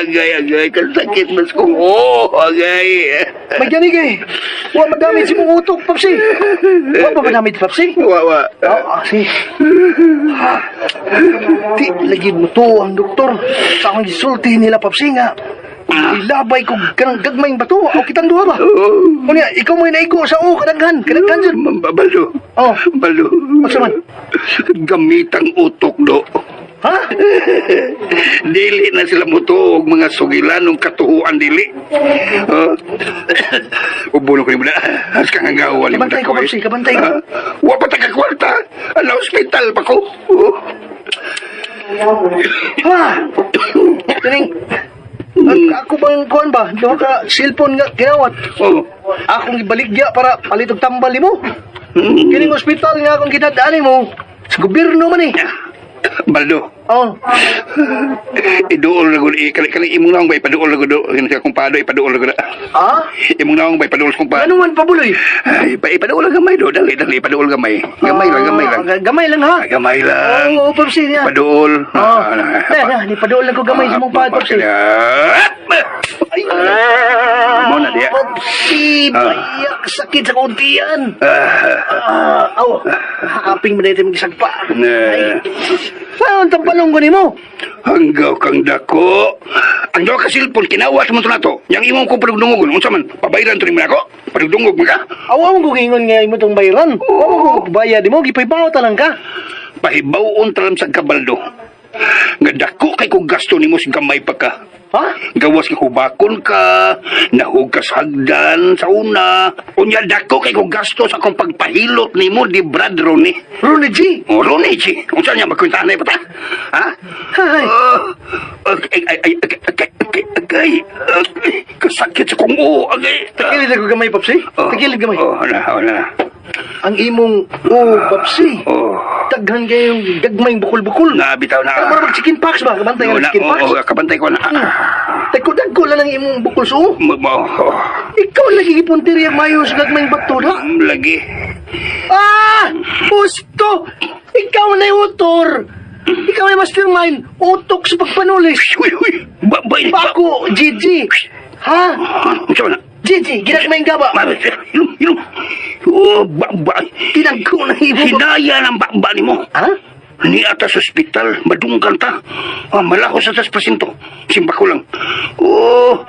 [SPEAKER 8] Agay. Kasakit mas ko. Agay.
[SPEAKER 5] May gani kay. Wa magamit si mong utok, Papsi. Wa pa magamit, Papsi?
[SPEAKER 8] Wa.
[SPEAKER 5] Si. Di, lagi mo to ang doktor. Sa akong gisulti nila, Papsi nga. Ilabay ko kanang gagmayng bato. O kitang duha ba? O niya, ikaw mo'y naigo sa kadaghan. Kadaghan dyan.
[SPEAKER 8] Balo.
[SPEAKER 5] Oh.
[SPEAKER 8] Balo.
[SPEAKER 5] Masa man?
[SPEAKER 8] Gamitang utok do.
[SPEAKER 5] Ha?
[SPEAKER 8] Dili na sila mutuog mga sugilan ng katuhuan dili. Ubuno ko ni muna. As kang agawa ni
[SPEAKER 5] Kabantay ko, Papsi, kabantay ko.
[SPEAKER 8] Wa pa taga kwarta. Ano, hospital pa ko.
[SPEAKER 5] Ha? Tining, ako bang kuhan ba? Doon ka cellphone nga ginawat. Akong ibaligya para palitog tambal mo. Kining hospital nga akong ginadaanin mo. Sa gobyerno man eh.
[SPEAKER 8] Baldo.
[SPEAKER 5] Oh.
[SPEAKER 8] Iduol na gud kali imong naong bay paduol na gud kini sa kumpado ipaduol na gud.
[SPEAKER 5] Ah?
[SPEAKER 8] Imong naong bay paduol sa kumpado.
[SPEAKER 5] Ano man pabuloy?
[SPEAKER 8] Ay, ipaduol lang gamay do, dali ipaduol gamay. Gamay lang.
[SPEAKER 5] Gamay lang ha.
[SPEAKER 8] Gamay lang.
[SPEAKER 5] Oo, Papsi niya.
[SPEAKER 8] Paduol.
[SPEAKER 5] Oh. Ni paduol lang ko gamay sa mong pad, Papsi. Ay,
[SPEAKER 8] mo na dia.
[SPEAKER 5] Papsi, bayak sakit sa kuntian. Aping mo na ito magisagpa. Saan tampalong ko ni mo?
[SPEAKER 8] Hanggaw kang dako. Ang daw ka silpon kinawas mo to nato. Yang imong ko padugdungogon unsa man? Pabayran to ni ako? Padugdungog mo ka?
[SPEAKER 5] Awa mo kung ingon nga imo tong bayaran. Oo, bayad mo gipaybaw talang ka.
[SPEAKER 8] Pahibawon talam sa kabaldo. Nga dako kay kong gasto nimo sa gamay pa ka.
[SPEAKER 5] Ha?
[SPEAKER 8] Gawas kay kubakon ka, nahugas hagdan sa una. Unya dako kay kong gasto sa akong pagpahilot nimo di Brad Ronnie.
[SPEAKER 5] Ronnie G.
[SPEAKER 8] Oh, Ronnie G. Unsa niya magkwentahan na pa ta? Ha?
[SPEAKER 5] Ay.
[SPEAKER 8] Kasakit sa kong agay.
[SPEAKER 5] Takilid ako gamay, Papsi. Takilid gamay.
[SPEAKER 8] Wala.
[SPEAKER 5] Ang imong, Papsi. Taghan kayong gagmayng bukol-bukol.
[SPEAKER 8] Bitaw na.
[SPEAKER 5] Ano ba chicken pox ba? Kabantay ka ng chicken pox?
[SPEAKER 8] Kabantay ko na.
[SPEAKER 5] Tagko lang ang imong bukol suo. Ikaw lagi ipuntiriyang mayo sa gagmayng batula.
[SPEAKER 8] Lagi.
[SPEAKER 5] Gusto! Ikaw na yung utor! Ikaw ay mastermind! Utok sa pagpanulis!
[SPEAKER 8] Uy! Babay!
[SPEAKER 5] Bako! Gigi! Ha?
[SPEAKER 8] Saan na?
[SPEAKER 5] Gigi! Ginagmayng gaba!
[SPEAKER 8] Ilong! Oh, babay!
[SPEAKER 5] Tinagko na imo!
[SPEAKER 8] Hinaya ng babay mo!
[SPEAKER 5] Ha?
[SPEAKER 8] Ni atas ospital, madunggan ta. Malahos sa tas pasinto. Simpa ko lang.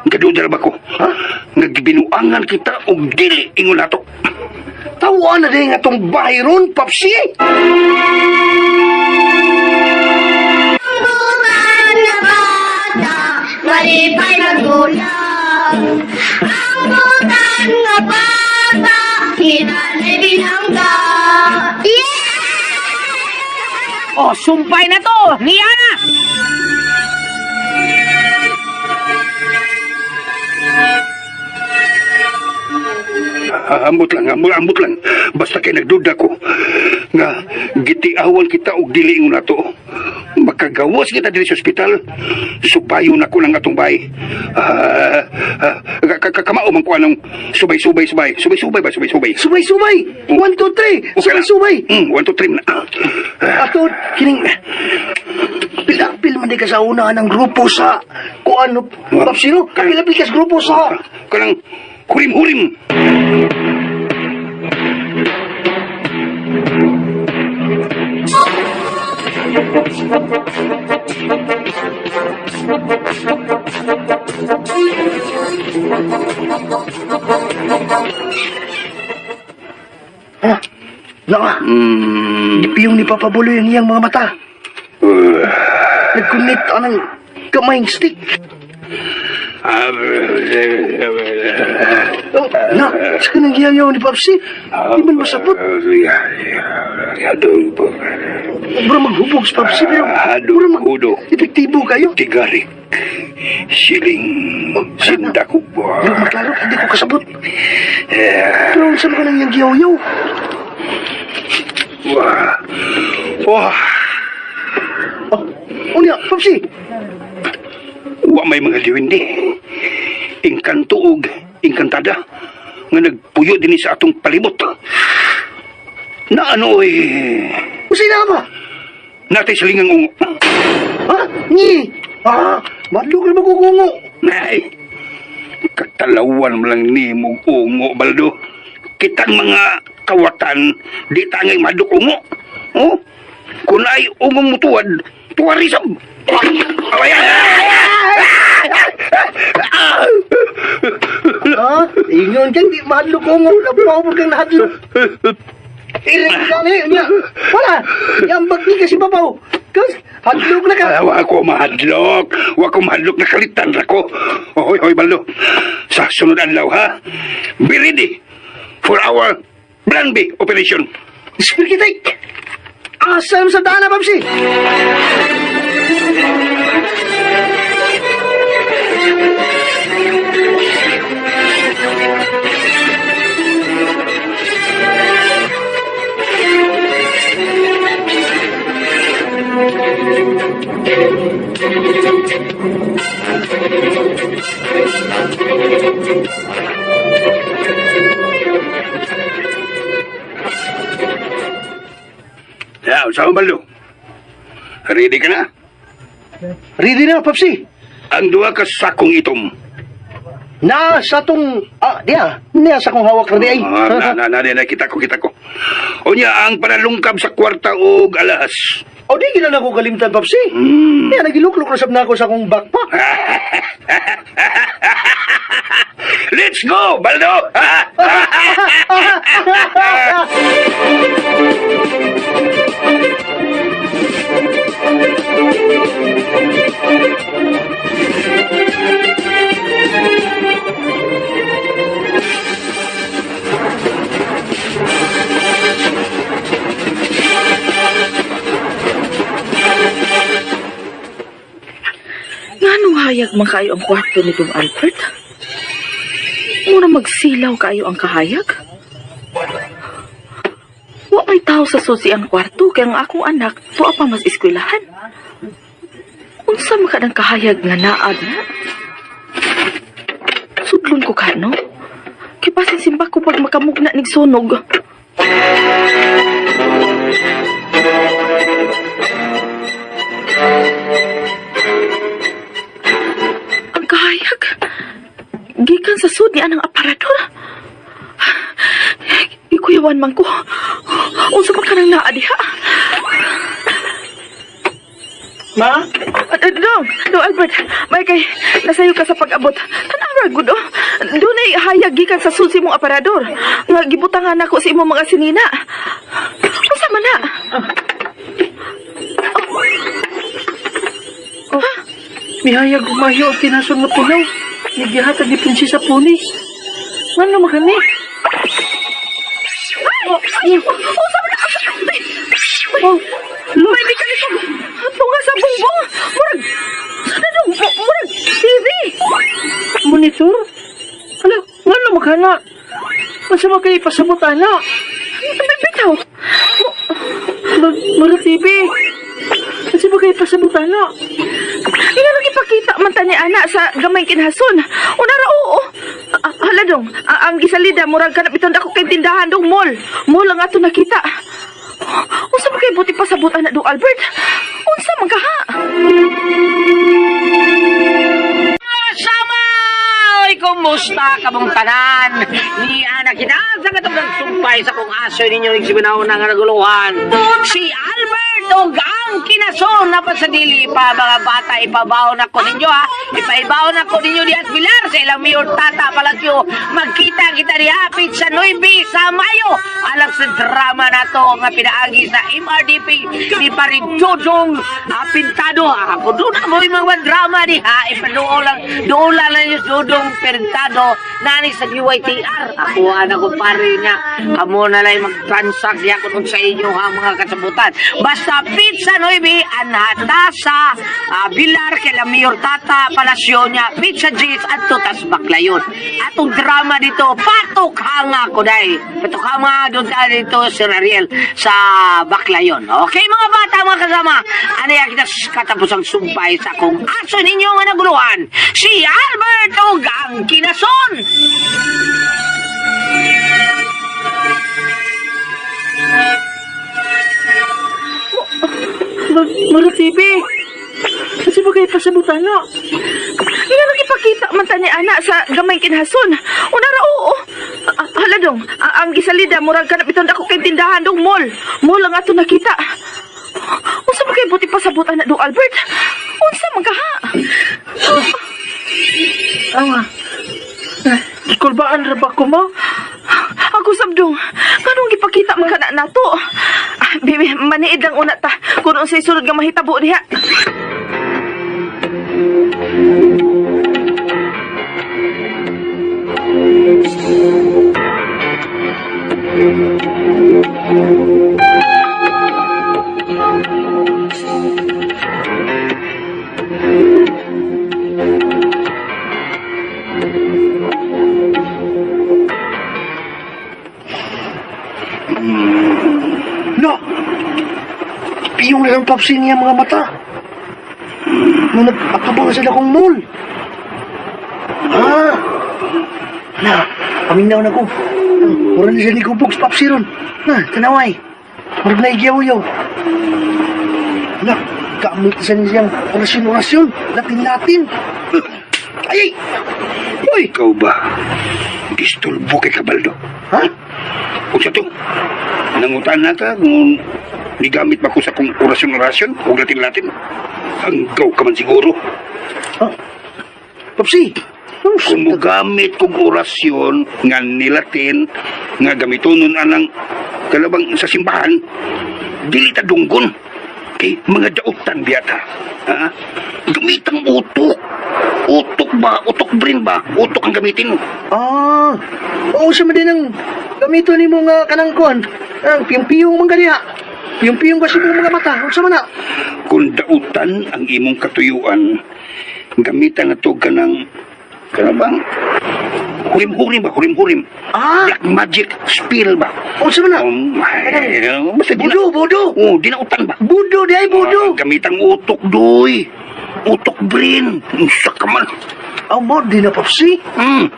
[SPEAKER 8] Gadudar ba ko? Ha? Nagbinuangan kita o dili ingon nato.
[SPEAKER 5] Tawaan na din nga itong bahay ron, Papsi!
[SPEAKER 6] Bukan na bata, malipay magulang. Ang bukan na bata, hinanay binangga.
[SPEAKER 1] Oh, sumpay na to! Niya!
[SPEAKER 8] Ambot lang. Basta kay nagduda ko nga gitiawan kita og dili ingon nato. Makagawas kita diri sa ospital. Subayo na ko ng atong bay. Kamao man ko anong subay-subay. Subay-subay ba? Subay-subay.
[SPEAKER 5] Subay-subay! 1, 2, 3! Subay-subay!
[SPEAKER 8] 1, 2, 3 na.
[SPEAKER 5] Ato, kining... Pilapil man di ka sa una ng grupo sa... Kung ano, Papsino? Kapilapil ka sa grupo sa...
[SPEAKER 8] Kanang hurim-hurim.
[SPEAKER 5] Ha? Nga, ipiyong ni Papa Buloy ang iyang mga mata. Nagkunit anang kamayang stick. Oh, na, sa kanang giyaw ni Papsi. Di man masapot. Bro maghubog sa Papsi, pero... Bro
[SPEAKER 8] Hudo.
[SPEAKER 5] epektibo kayo.
[SPEAKER 8] Tigarik. Siling. Sinda ko ba?
[SPEAKER 5] Bro, maklaro, hindi ko kasabot. Pero saan ka nang iyang giyaw-yaw?
[SPEAKER 8] Wah. Wah.
[SPEAKER 5] Oh, unya, Papsi.
[SPEAKER 8] Wa may mga liwindi. Ingkantuog, ingkantada. Nga nagpuyo din sa atong palibot. Na ano
[SPEAKER 5] Usay na ba?
[SPEAKER 8] natay silingang ungo.
[SPEAKER 5] Ha? Ni? Madlo ka na magugungo.
[SPEAKER 8] Nay, katalawan mo lang ni mong ungo, Baldo. Kitang mga kawatan, di tangay madok ungo. Oh? Kung ay ungong mutuwad, tuwarisam. Awayan!
[SPEAKER 5] Ha? Ingon kang di madlo kungo. Napaw mo kang nahadlo. Iring ka niya. Wala. Yambag ni kasi babaw. Kas, hadlok na ka.
[SPEAKER 8] Wa ko mahadlok. Wa ko mahadlok na kalitan ra ko. Hoy, Baldo. Sa sunod adlaw, ha? Be ready for our Plan B operation.
[SPEAKER 5] Spirikitik. Asam sa dana, Babsi.
[SPEAKER 8] Ya, usaha Baldo. Ready ka na?
[SPEAKER 5] Ready na, Babsi.
[SPEAKER 8] Ang duha ka sakong itom.
[SPEAKER 5] Na sa tong... Niya sa kong hawak na ay.
[SPEAKER 8] Na, kita ko. O niya, ang panalungkab sa kwarta o alas.
[SPEAKER 5] O di gina na ko kalimtan, Babsi. Niya, nagilukluk na sab na ako sa kong backpack.
[SPEAKER 8] Let's go, Baldo!
[SPEAKER 2] Ngano hayag man kayo ang kwarto ni Dong Albert? Muna magsilaw kayo ang kahayag? Wa may tao sa susi ang kwarto, kaya ang akong anak, tuwa pa mas eskwelahan. Unsa man ka ng kahayag nga naad na? Sudlon ko ka, no? Kipasin simba ko pag makamugna nig sunog. Ang kahayag, gikan sa sud ni anang aparador. Ikuyawan man ko. Unsa man ka nang naa diha?
[SPEAKER 3] Ma?
[SPEAKER 2] Dong, Albert, may kay nasayo ka sa pag-abot. Tanawa gud oh. Dunay hayag gikan sa susi mong aparador. Nga gibutangan ako sa imong mga sinina. Unsa man na?
[SPEAKER 3] Mihayag umayo ang kinasun mo tunaw. Nagihatag ni Prinsesa Puni. Ano makani?
[SPEAKER 2] May di ka nito. Tunga sa bumbong. Murag. Sana nung murag TV.
[SPEAKER 3] Monitor? Hala, ano makana? Masama kayo ipasabot, anak.
[SPEAKER 2] Bitaw.
[SPEAKER 3] Mara TV. Kasi bagay pasabutan no?
[SPEAKER 2] Nga lagi pakita man ta ni ana sa gamay kinhason. Unara oo. Hala dong, ang gisalida murag kanap iton ako kay tindahan dong mall. Mall ang ato nakita. Unsa man kay buti pasabot ana dong Albert? Unsa man ka ha?
[SPEAKER 1] Sama! Oy, kumusta ka mong tanan? Ni anak kinasa ka itong nagsumpay sa kong aso ninyo nagsibinaw na nga naguluhan. Si Albert o ang kinason na pa sa dili pa mga bata ipabaw na ko ninyo ha. Ipaibaw na ko ninyo di at bilar sa ilang mayor tata palasyo. Magkita kita ni Hapit sa 9 sa Mayo. Alang sa drama na to nga pinaagi sa MRDP ni Paring Jojong Pintado. Ako doon na mo yung mga drama ni ha. Doon lang yung Jojong Pintado nani sa UYTR. Ako anak ko pare niya. Amo na lang mag-transact niya kung sa inyo ha mga kasabutan. Basta pizza 9 anhata sa Bilar kay Mayor Tata Palasyo niya. Pizza G's at tutas baklayon. Atong drama dito patok hanga ko dai. Patok hanga doon dito si Rariel sa baklayon. Okay mga bata mga kasama. Ano yan kita katapos ang sumpay sa kung aso ninyo nga naguluhan. Si Albert o ang kinason.
[SPEAKER 3] Mara TV. Kasi bagay pasabutan no?
[SPEAKER 2] Nga lagi pakita man ta ni ana sa gamay kinhason. Unara oo. Hala dong, ang gisalida murag kanap iton ako kay tindahan dong mall. Mall ang ato nakita. Unsa man kay buti pasabot ana dong Albert? Unsa man ka ha?
[SPEAKER 3] Awa. Ikulbaan ra ba ko mo?
[SPEAKER 2] Ako sabdong, kanong gipakita man kana nato? Bibi, maniid lang una ta. Kung unsay sulod nga mahitabo diha.
[SPEAKER 5] No! Piyong na lang papsi niya mga mata. Nung nag-akabang sila kong mall. Na, paminaw na ko. Mura na siya ni Kubogs papsi ron. Na, tanaway. Mura na igyaw-yaw. Na, gamit siya niya siyang orasyon-orasyon. Latin-latin. Ay!
[SPEAKER 8] Uy, ikaw ba? Gistulbo kay Kabaldo.
[SPEAKER 5] Ha?
[SPEAKER 8] O sa to, nangutan na ka kung nigamit ba ko sa kong orasyon-orasyon o latin-latin? Hanggaw ka man siguro.
[SPEAKER 5] Papsi!
[SPEAKER 8] Kung mo gamit kong orasyon nga nilatin, nga gamitonon anang kalabang sa simbahan, dili ta dunggon. Kay mga dautan biyata. Ha? Gamitang utok. Utok ba? Utok brain ba? Utok ang gamitin mo.
[SPEAKER 5] Oo siya din ang gamito ni mo nga kanang kuhan. Ang piyong-piyong mga ganiha. Piyong-piyong kasi mo mga mata. Huwag sa mana.
[SPEAKER 8] Kung dautan ang imong katuyuan, gamitan na to kanang bang hurim-hurim ba? Hurim-hurim. Black magic spell ba?
[SPEAKER 5] Huwag sa mana.
[SPEAKER 8] Basta
[SPEAKER 5] Budo.
[SPEAKER 8] dinautan ba?
[SPEAKER 5] Budo, di ay budo.
[SPEAKER 8] Gamitang utok, doy. Utok brain. Unsa ka man.
[SPEAKER 5] Mo, di na papsi.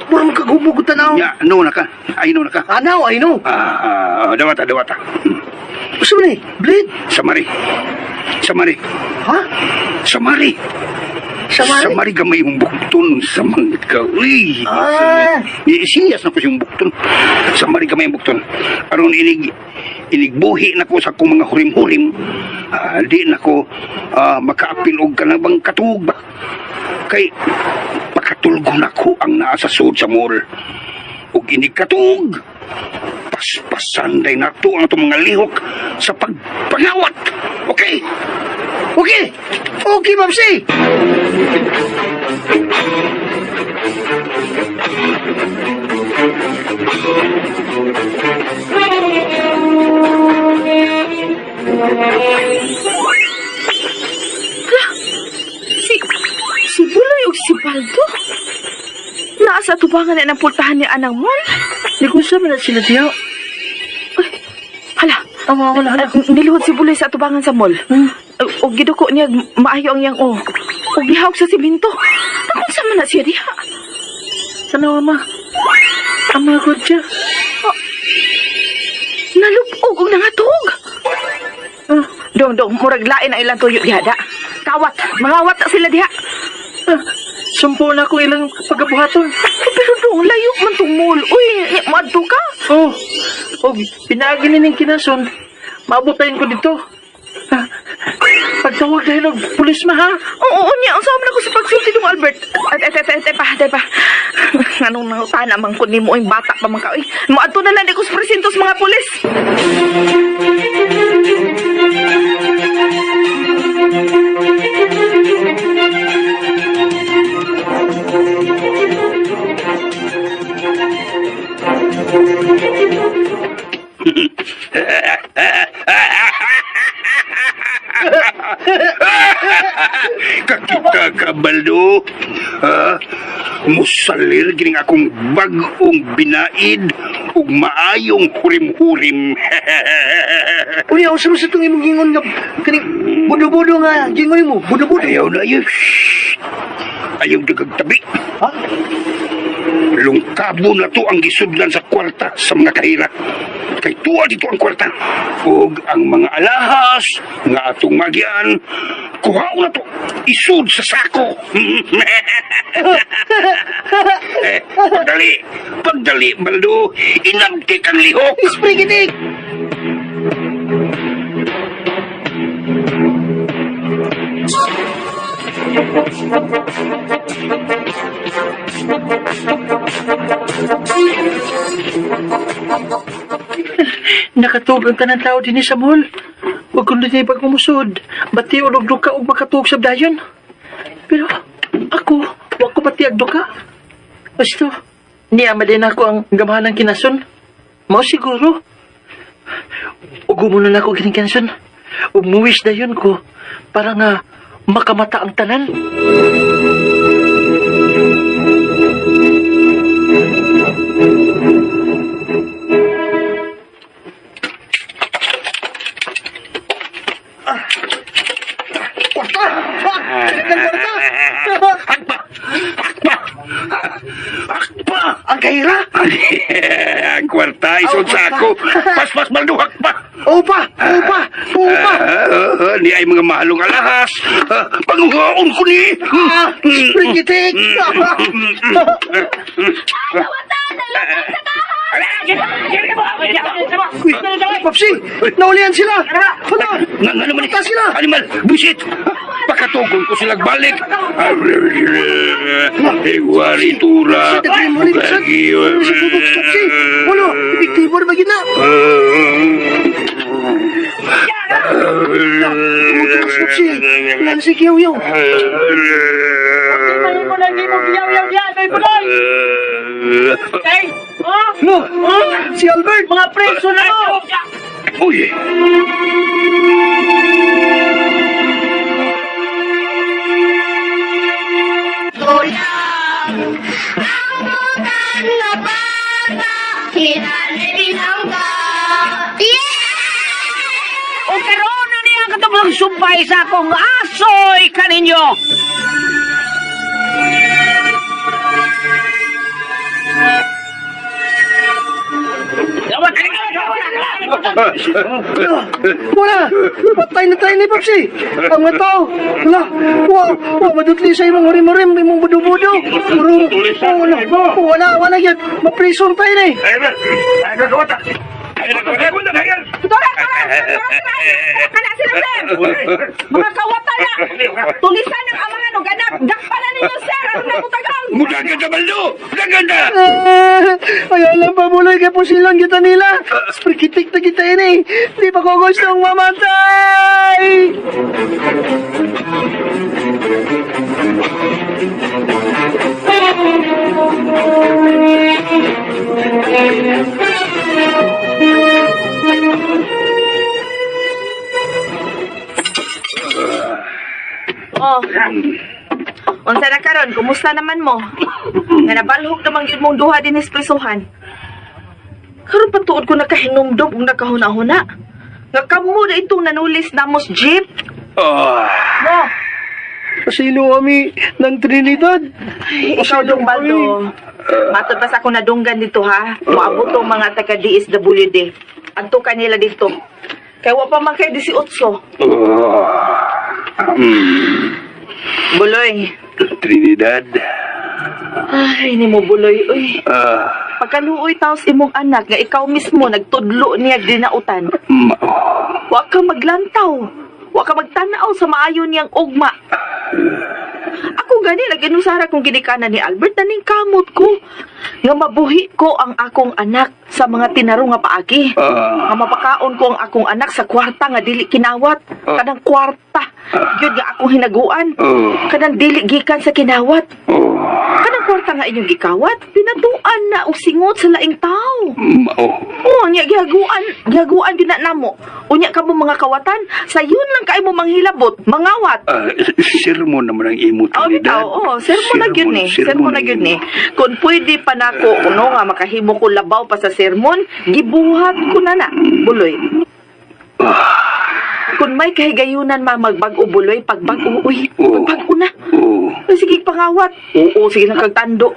[SPEAKER 5] Mura mo kagubog tanaw.
[SPEAKER 8] Ya, no na ka. Ay, no na ka.
[SPEAKER 5] Anaw, I know.
[SPEAKER 8] Dawata.
[SPEAKER 5] Gusto mo ni? Blade?
[SPEAKER 8] Samari.
[SPEAKER 5] Ha?
[SPEAKER 8] Samari.
[SPEAKER 5] Samari?
[SPEAKER 8] Samari gamay yung bukton sa mga uy. Siyas na ko yung bukton. Samari gamay yung bukton. Aron inigbuhi na ko sa akong mga hurim-hurim. Di na ko makaapil og kanang katug ba. Kay pakatulgo na ko ang naa sa sud sa mall. Og inikatug. Paspasan day na to ang itong mga lihok sa pagpangawat. Okay?
[SPEAKER 5] Okay, Papsi.
[SPEAKER 2] Si Buloy o si Baldo? Naasa tubangan na ng pultahan ni Anang Mall?
[SPEAKER 3] Di ko siya man sila diyaw.
[SPEAKER 2] Hala,
[SPEAKER 3] Wala.
[SPEAKER 2] niluhod si Buloy sa tubangan sa mall. Og giduko niya maayo ang yang o. Og gihawak sa simento. Ako sa man na siya diha.
[SPEAKER 3] Sana ama. Ama ko siya.
[SPEAKER 2] Nalupog og nangatog. Dong, murag lain ang ilang tuyo diha da. Kawat, mangawat na sila diha.
[SPEAKER 3] Sumpo na ko ilang pagabuhaton.
[SPEAKER 2] Pero dong, layo man tumul. Uy, madto ka.
[SPEAKER 3] Oh, og pinaagi ning kinason. Maabutayin ko dito. Pagtawag dahil og pulis ma ha.
[SPEAKER 2] Oo, niya. Ang sama na ko sa pagsulti dong, Albert. Tay pa. Anong nangutana man ko ni mo yung bata pa man ka. Uy, maadto na lang di ko sa presinto sa mga pulis.
[SPEAKER 8] Kakita ka, Baldo. Musalir gining akong bagong binaid ug maayong hurim-hurim.
[SPEAKER 5] Unya, usa sa itong imong gingon nga, kaning budo-budo nga, gingon mo, budo-budo.
[SPEAKER 8] Ayaw na yun. Ayaw dagagtabi.
[SPEAKER 5] Ha?
[SPEAKER 8] Lungkabo na to ang gisudlan sa kwarta sa mga kahira. Kay tuwa dito ang kwarta. Ug ang mga alahas nga atong magian, kuhaon na to. Isud sa sako. Pagdali, Baldo. Inabtik ang lihok.
[SPEAKER 5] Spray ginig!
[SPEAKER 3] Nakatug ang tanang tao din sa mall. Huwag kong din pagmumusod. Bati ulog ka o makatug sa dayon. Pero ako, huwag ko pati agdo ka. Basta, niyama din ako ang gamahan ng kinason. Mao siguro. Ugo mo na ako gining kinason. Umuwis dayon ko para nga makamata ang tanan.
[SPEAKER 8] Ang kahira? Ang kwarta, isod sa ako. Pas, Baldo, hakpa.
[SPEAKER 5] Opa!
[SPEAKER 8] Ni ay mga mahalong alahas. Pangungaon ko ni.
[SPEAKER 5] Spray ginig! Uy, Papsi! Naulihan sila! Hala!
[SPEAKER 8] Nga naman
[SPEAKER 5] Mata sila!
[SPEAKER 8] Animal, busit! Pakatugon ko silang balik. Iguari tura.
[SPEAKER 5] Sa dagay mo rin, Sat! Si Bubok Papsi! Wala! Epektibo na magina! Bubok Papsi! Lan si Kiyaw-Yaw! No! Si Albert! Mga preso na mo!
[SPEAKER 8] Uy!
[SPEAKER 1] O karon na niya katong sumpay sa akong asoy kaninyo.
[SPEAKER 5] Wala! Patay na tayo ni Papsi! Ang mga tao! Wala! Madutli sa imong hurim-hurim, imong budo-budo! Wala yan! Maprison tayo na eh!
[SPEAKER 2] Mga kawatan na! Tulisan ng amangan o ganap! Dakpanan ninyo, sir! Ano na mutagang?
[SPEAKER 8] Mudagan ka, Baldo! Mudagan ka!
[SPEAKER 5] Ayaw lang pamuloy kay pusilang kita nila! Sprikitik na kita yun eh! Di pa ko gustong mamatay!
[SPEAKER 2] Oh. Unsa na karon? Kumusta naman mo? Nga nabalhog namang yun mong duha din espresohan. Karon patuod ko nakahinumdum ug nakahuna-huna. Nga kamo na itong nanulis na mos jeep. No,
[SPEAKER 5] Sino kami ng Trinidad?
[SPEAKER 2] ikaw dong Baldo. Matod pa sa ako nadunggan dito ha. Maabot tong mga taga DSWD. Adto kanila dito. Kaya wa pa man kay 18. Buloy.
[SPEAKER 8] Trinidad.
[SPEAKER 2] Ay, ni mo buloy. Uy.
[SPEAKER 8] Ah,
[SPEAKER 2] Pagkaluoy taos imong anak nga ikaw mismo nagtudlo niya dinautan. Wa ka maglantaw. Wa ka magtanaw sa maayo niyang ugma. Ako gani nag-inusara kong ginikanan ni Albert na ning kamot ko. Nga mabuhi ko ang akong anak sa mga tinaro nga paagi. Nga mapakaon ko ang akong anak sa kwarta nga dili kinawat. Kanang kwarta. Yun nga akong hinaguan. Kanang dili gikan sa kinawat. Kanang kwarta nga inyong gikawat, pinatuan na usingot sa laing tao. Oh, nya gihaguan din na namo. Unya ka mo mga kawatan, sa yun lang kay mo manghilabot, mangawat.
[SPEAKER 8] sermon naman ang imo,
[SPEAKER 2] Oh,
[SPEAKER 8] Trinidad.
[SPEAKER 2] bitaw, sermon na gyud ni. Sermon na gyud ni. Kung pwede pa nako kuno nga makahimo ko labaw pa sa sermon, gibuhat ko na na, buloy. Kung may kahigayunan magbag-o buloy, pagbag-o, uy, pagbag-o na. Sige, pangawat. Oo, sige lang kagtando.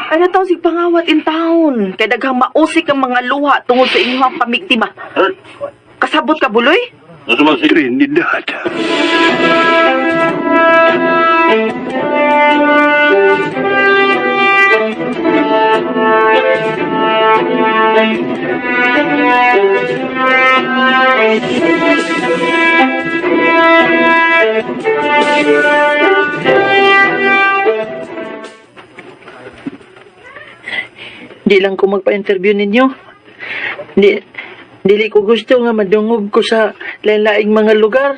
[SPEAKER 2] Ano tao, sige pangawat in town. Kaya daghang mausik ang mga luha tungod sa inyong pamiktima. Kasabot ka, buloy?
[SPEAKER 7] Ano man si
[SPEAKER 8] Trinidad.
[SPEAKER 3] Di lang ko magpa-interview ninyo. Dili ko gusto nga madungog ko sa lain-laing mga lugar.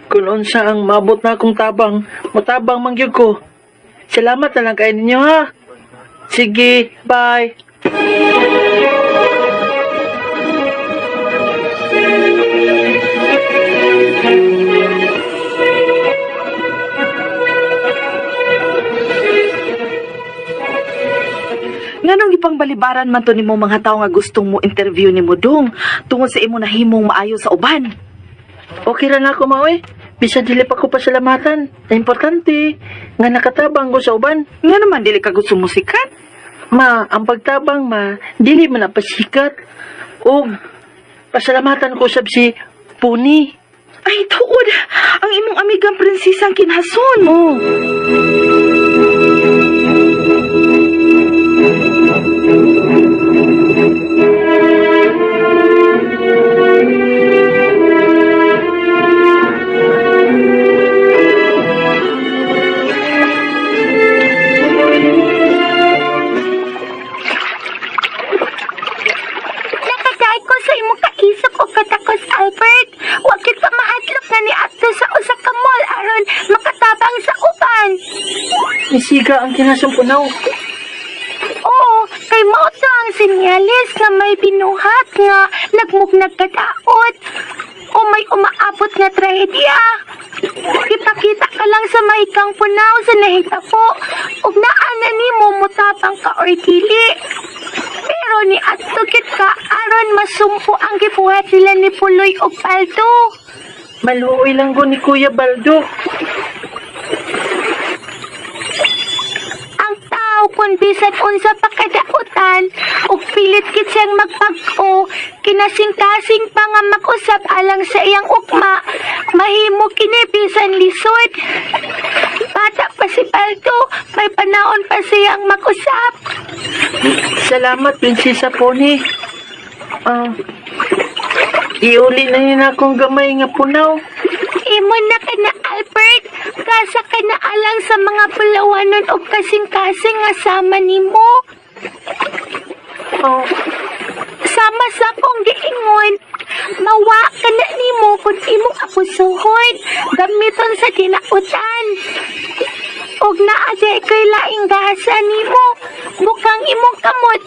[SPEAKER 3] Kung unsa ang mabot na akong tabang, mutabang mangyog ko. Salamat na lang kayo ninyo ha. Sige, bye.
[SPEAKER 2] Nganong ipang balibaran man to nimo mga tao nga gustong mo interview nimo dong tungod sa imo nahimong maayo sa uban.
[SPEAKER 3] Okay ra na ako, Maoy. Bisa dili pa ko pasalamatan. Na importante, nga nakatabang ko sa uban.
[SPEAKER 2] Nga naman dili ka gusto musikat.
[SPEAKER 3] Ma, ang pagtabang dili man napasikat. O, pasalamatan ko sab si Puni.
[SPEAKER 2] Ay, tuod. Ang imong amigang prinsesang kinhason.
[SPEAKER 3] Oh.
[SPEAKER 6] Nakadait ko sa imong kaisok o katakos, Albert. Huwag yun ka mahadlok na ni Ato sa usa ka mall aron makatabang sa uban.
[SPEAKER 3] Isiga ang kinasong punaw.
[SPEAKER 6] Oo, kay mao to ang sinyalis nga may binuhat nga nagmugnag kadaot o may umaabot nga trahedya. Ipakita ka lang sa mahikang punaw sa nahitabo ug naana nimo mutabang ka or dili. Pero ni adto gid ka aron masumpo ang gibuhat nila ni Puloy ug Baldo.
[SPEAKER 3] Maluoy lang ko ni Kuya Baldo.
[SPEAKER 6] Ang tao kung bisan unsa pa kadautan ug pilit gid siyang magpag-o kinasing-kasing pa nga mag-usab alang sa iyang ugma mahimo kini bisan lisod. Bata pa si Baldo, may panahon pa siyang mag-usap.
[SPEAKER 3] Salamat, Prinsesa Pony. Iuli na yun akong gamay nga punaw.
[SPEAKER 6] Imo na ka na, Albert. Kasa ka na alang sa mga pulawanon o kasing-kasing nga sama nimo.
[SPEAKER 3] Oh,
[SPEAKER 6] Sama sa kong giingon, mawa ka na nimo kung imong apusuhon, gamiton sa tinautan. Og naadya kay laing gahasa nimo, bukang imong kamot.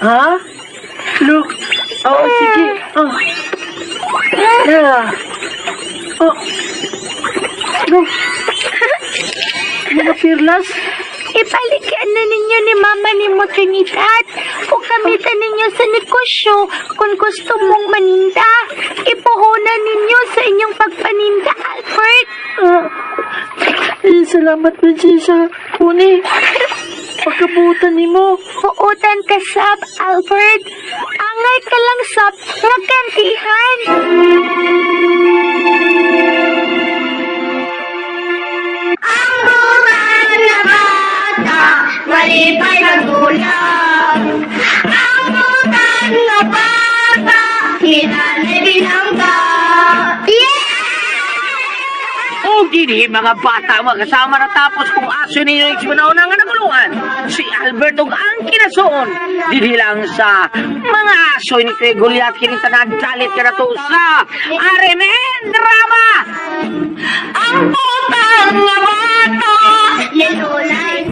[SPEAKER 3] ha? Look. Oo, sige. Yeah. Look. Mga pirlas.
[SPEAKER 6] Ipaligyan na ninyo ni Mama ni mo Trinidad. o gamitan ninyo sa negosyo kung gusto mong maninda. Ipuhunan ninyo sa inyong pagpaninda, Albert.
[SPEAKER 3] Salamat, Prinsesa. Uni, pagkabutan ni mo.
[SPEAKER 6] Puutan ka, Sab, Albert. Angay ka lang, Sab, nga gantihan. Ang buwan na bata, malipay magulang. Ang buwan na bata, hinanay binangga.
[SPEAKER 1] O dili mga bata magkasama na tapos kung aso ninyo yung simanahon ng nagulungan. Si Albert ug ang kinasoon. Dili lang sa mga aso ni kay Goliath kinitanan dalit ka na to sa Arimen Drama.
[SPEAKER 6] Ang butang na bata, lilulay.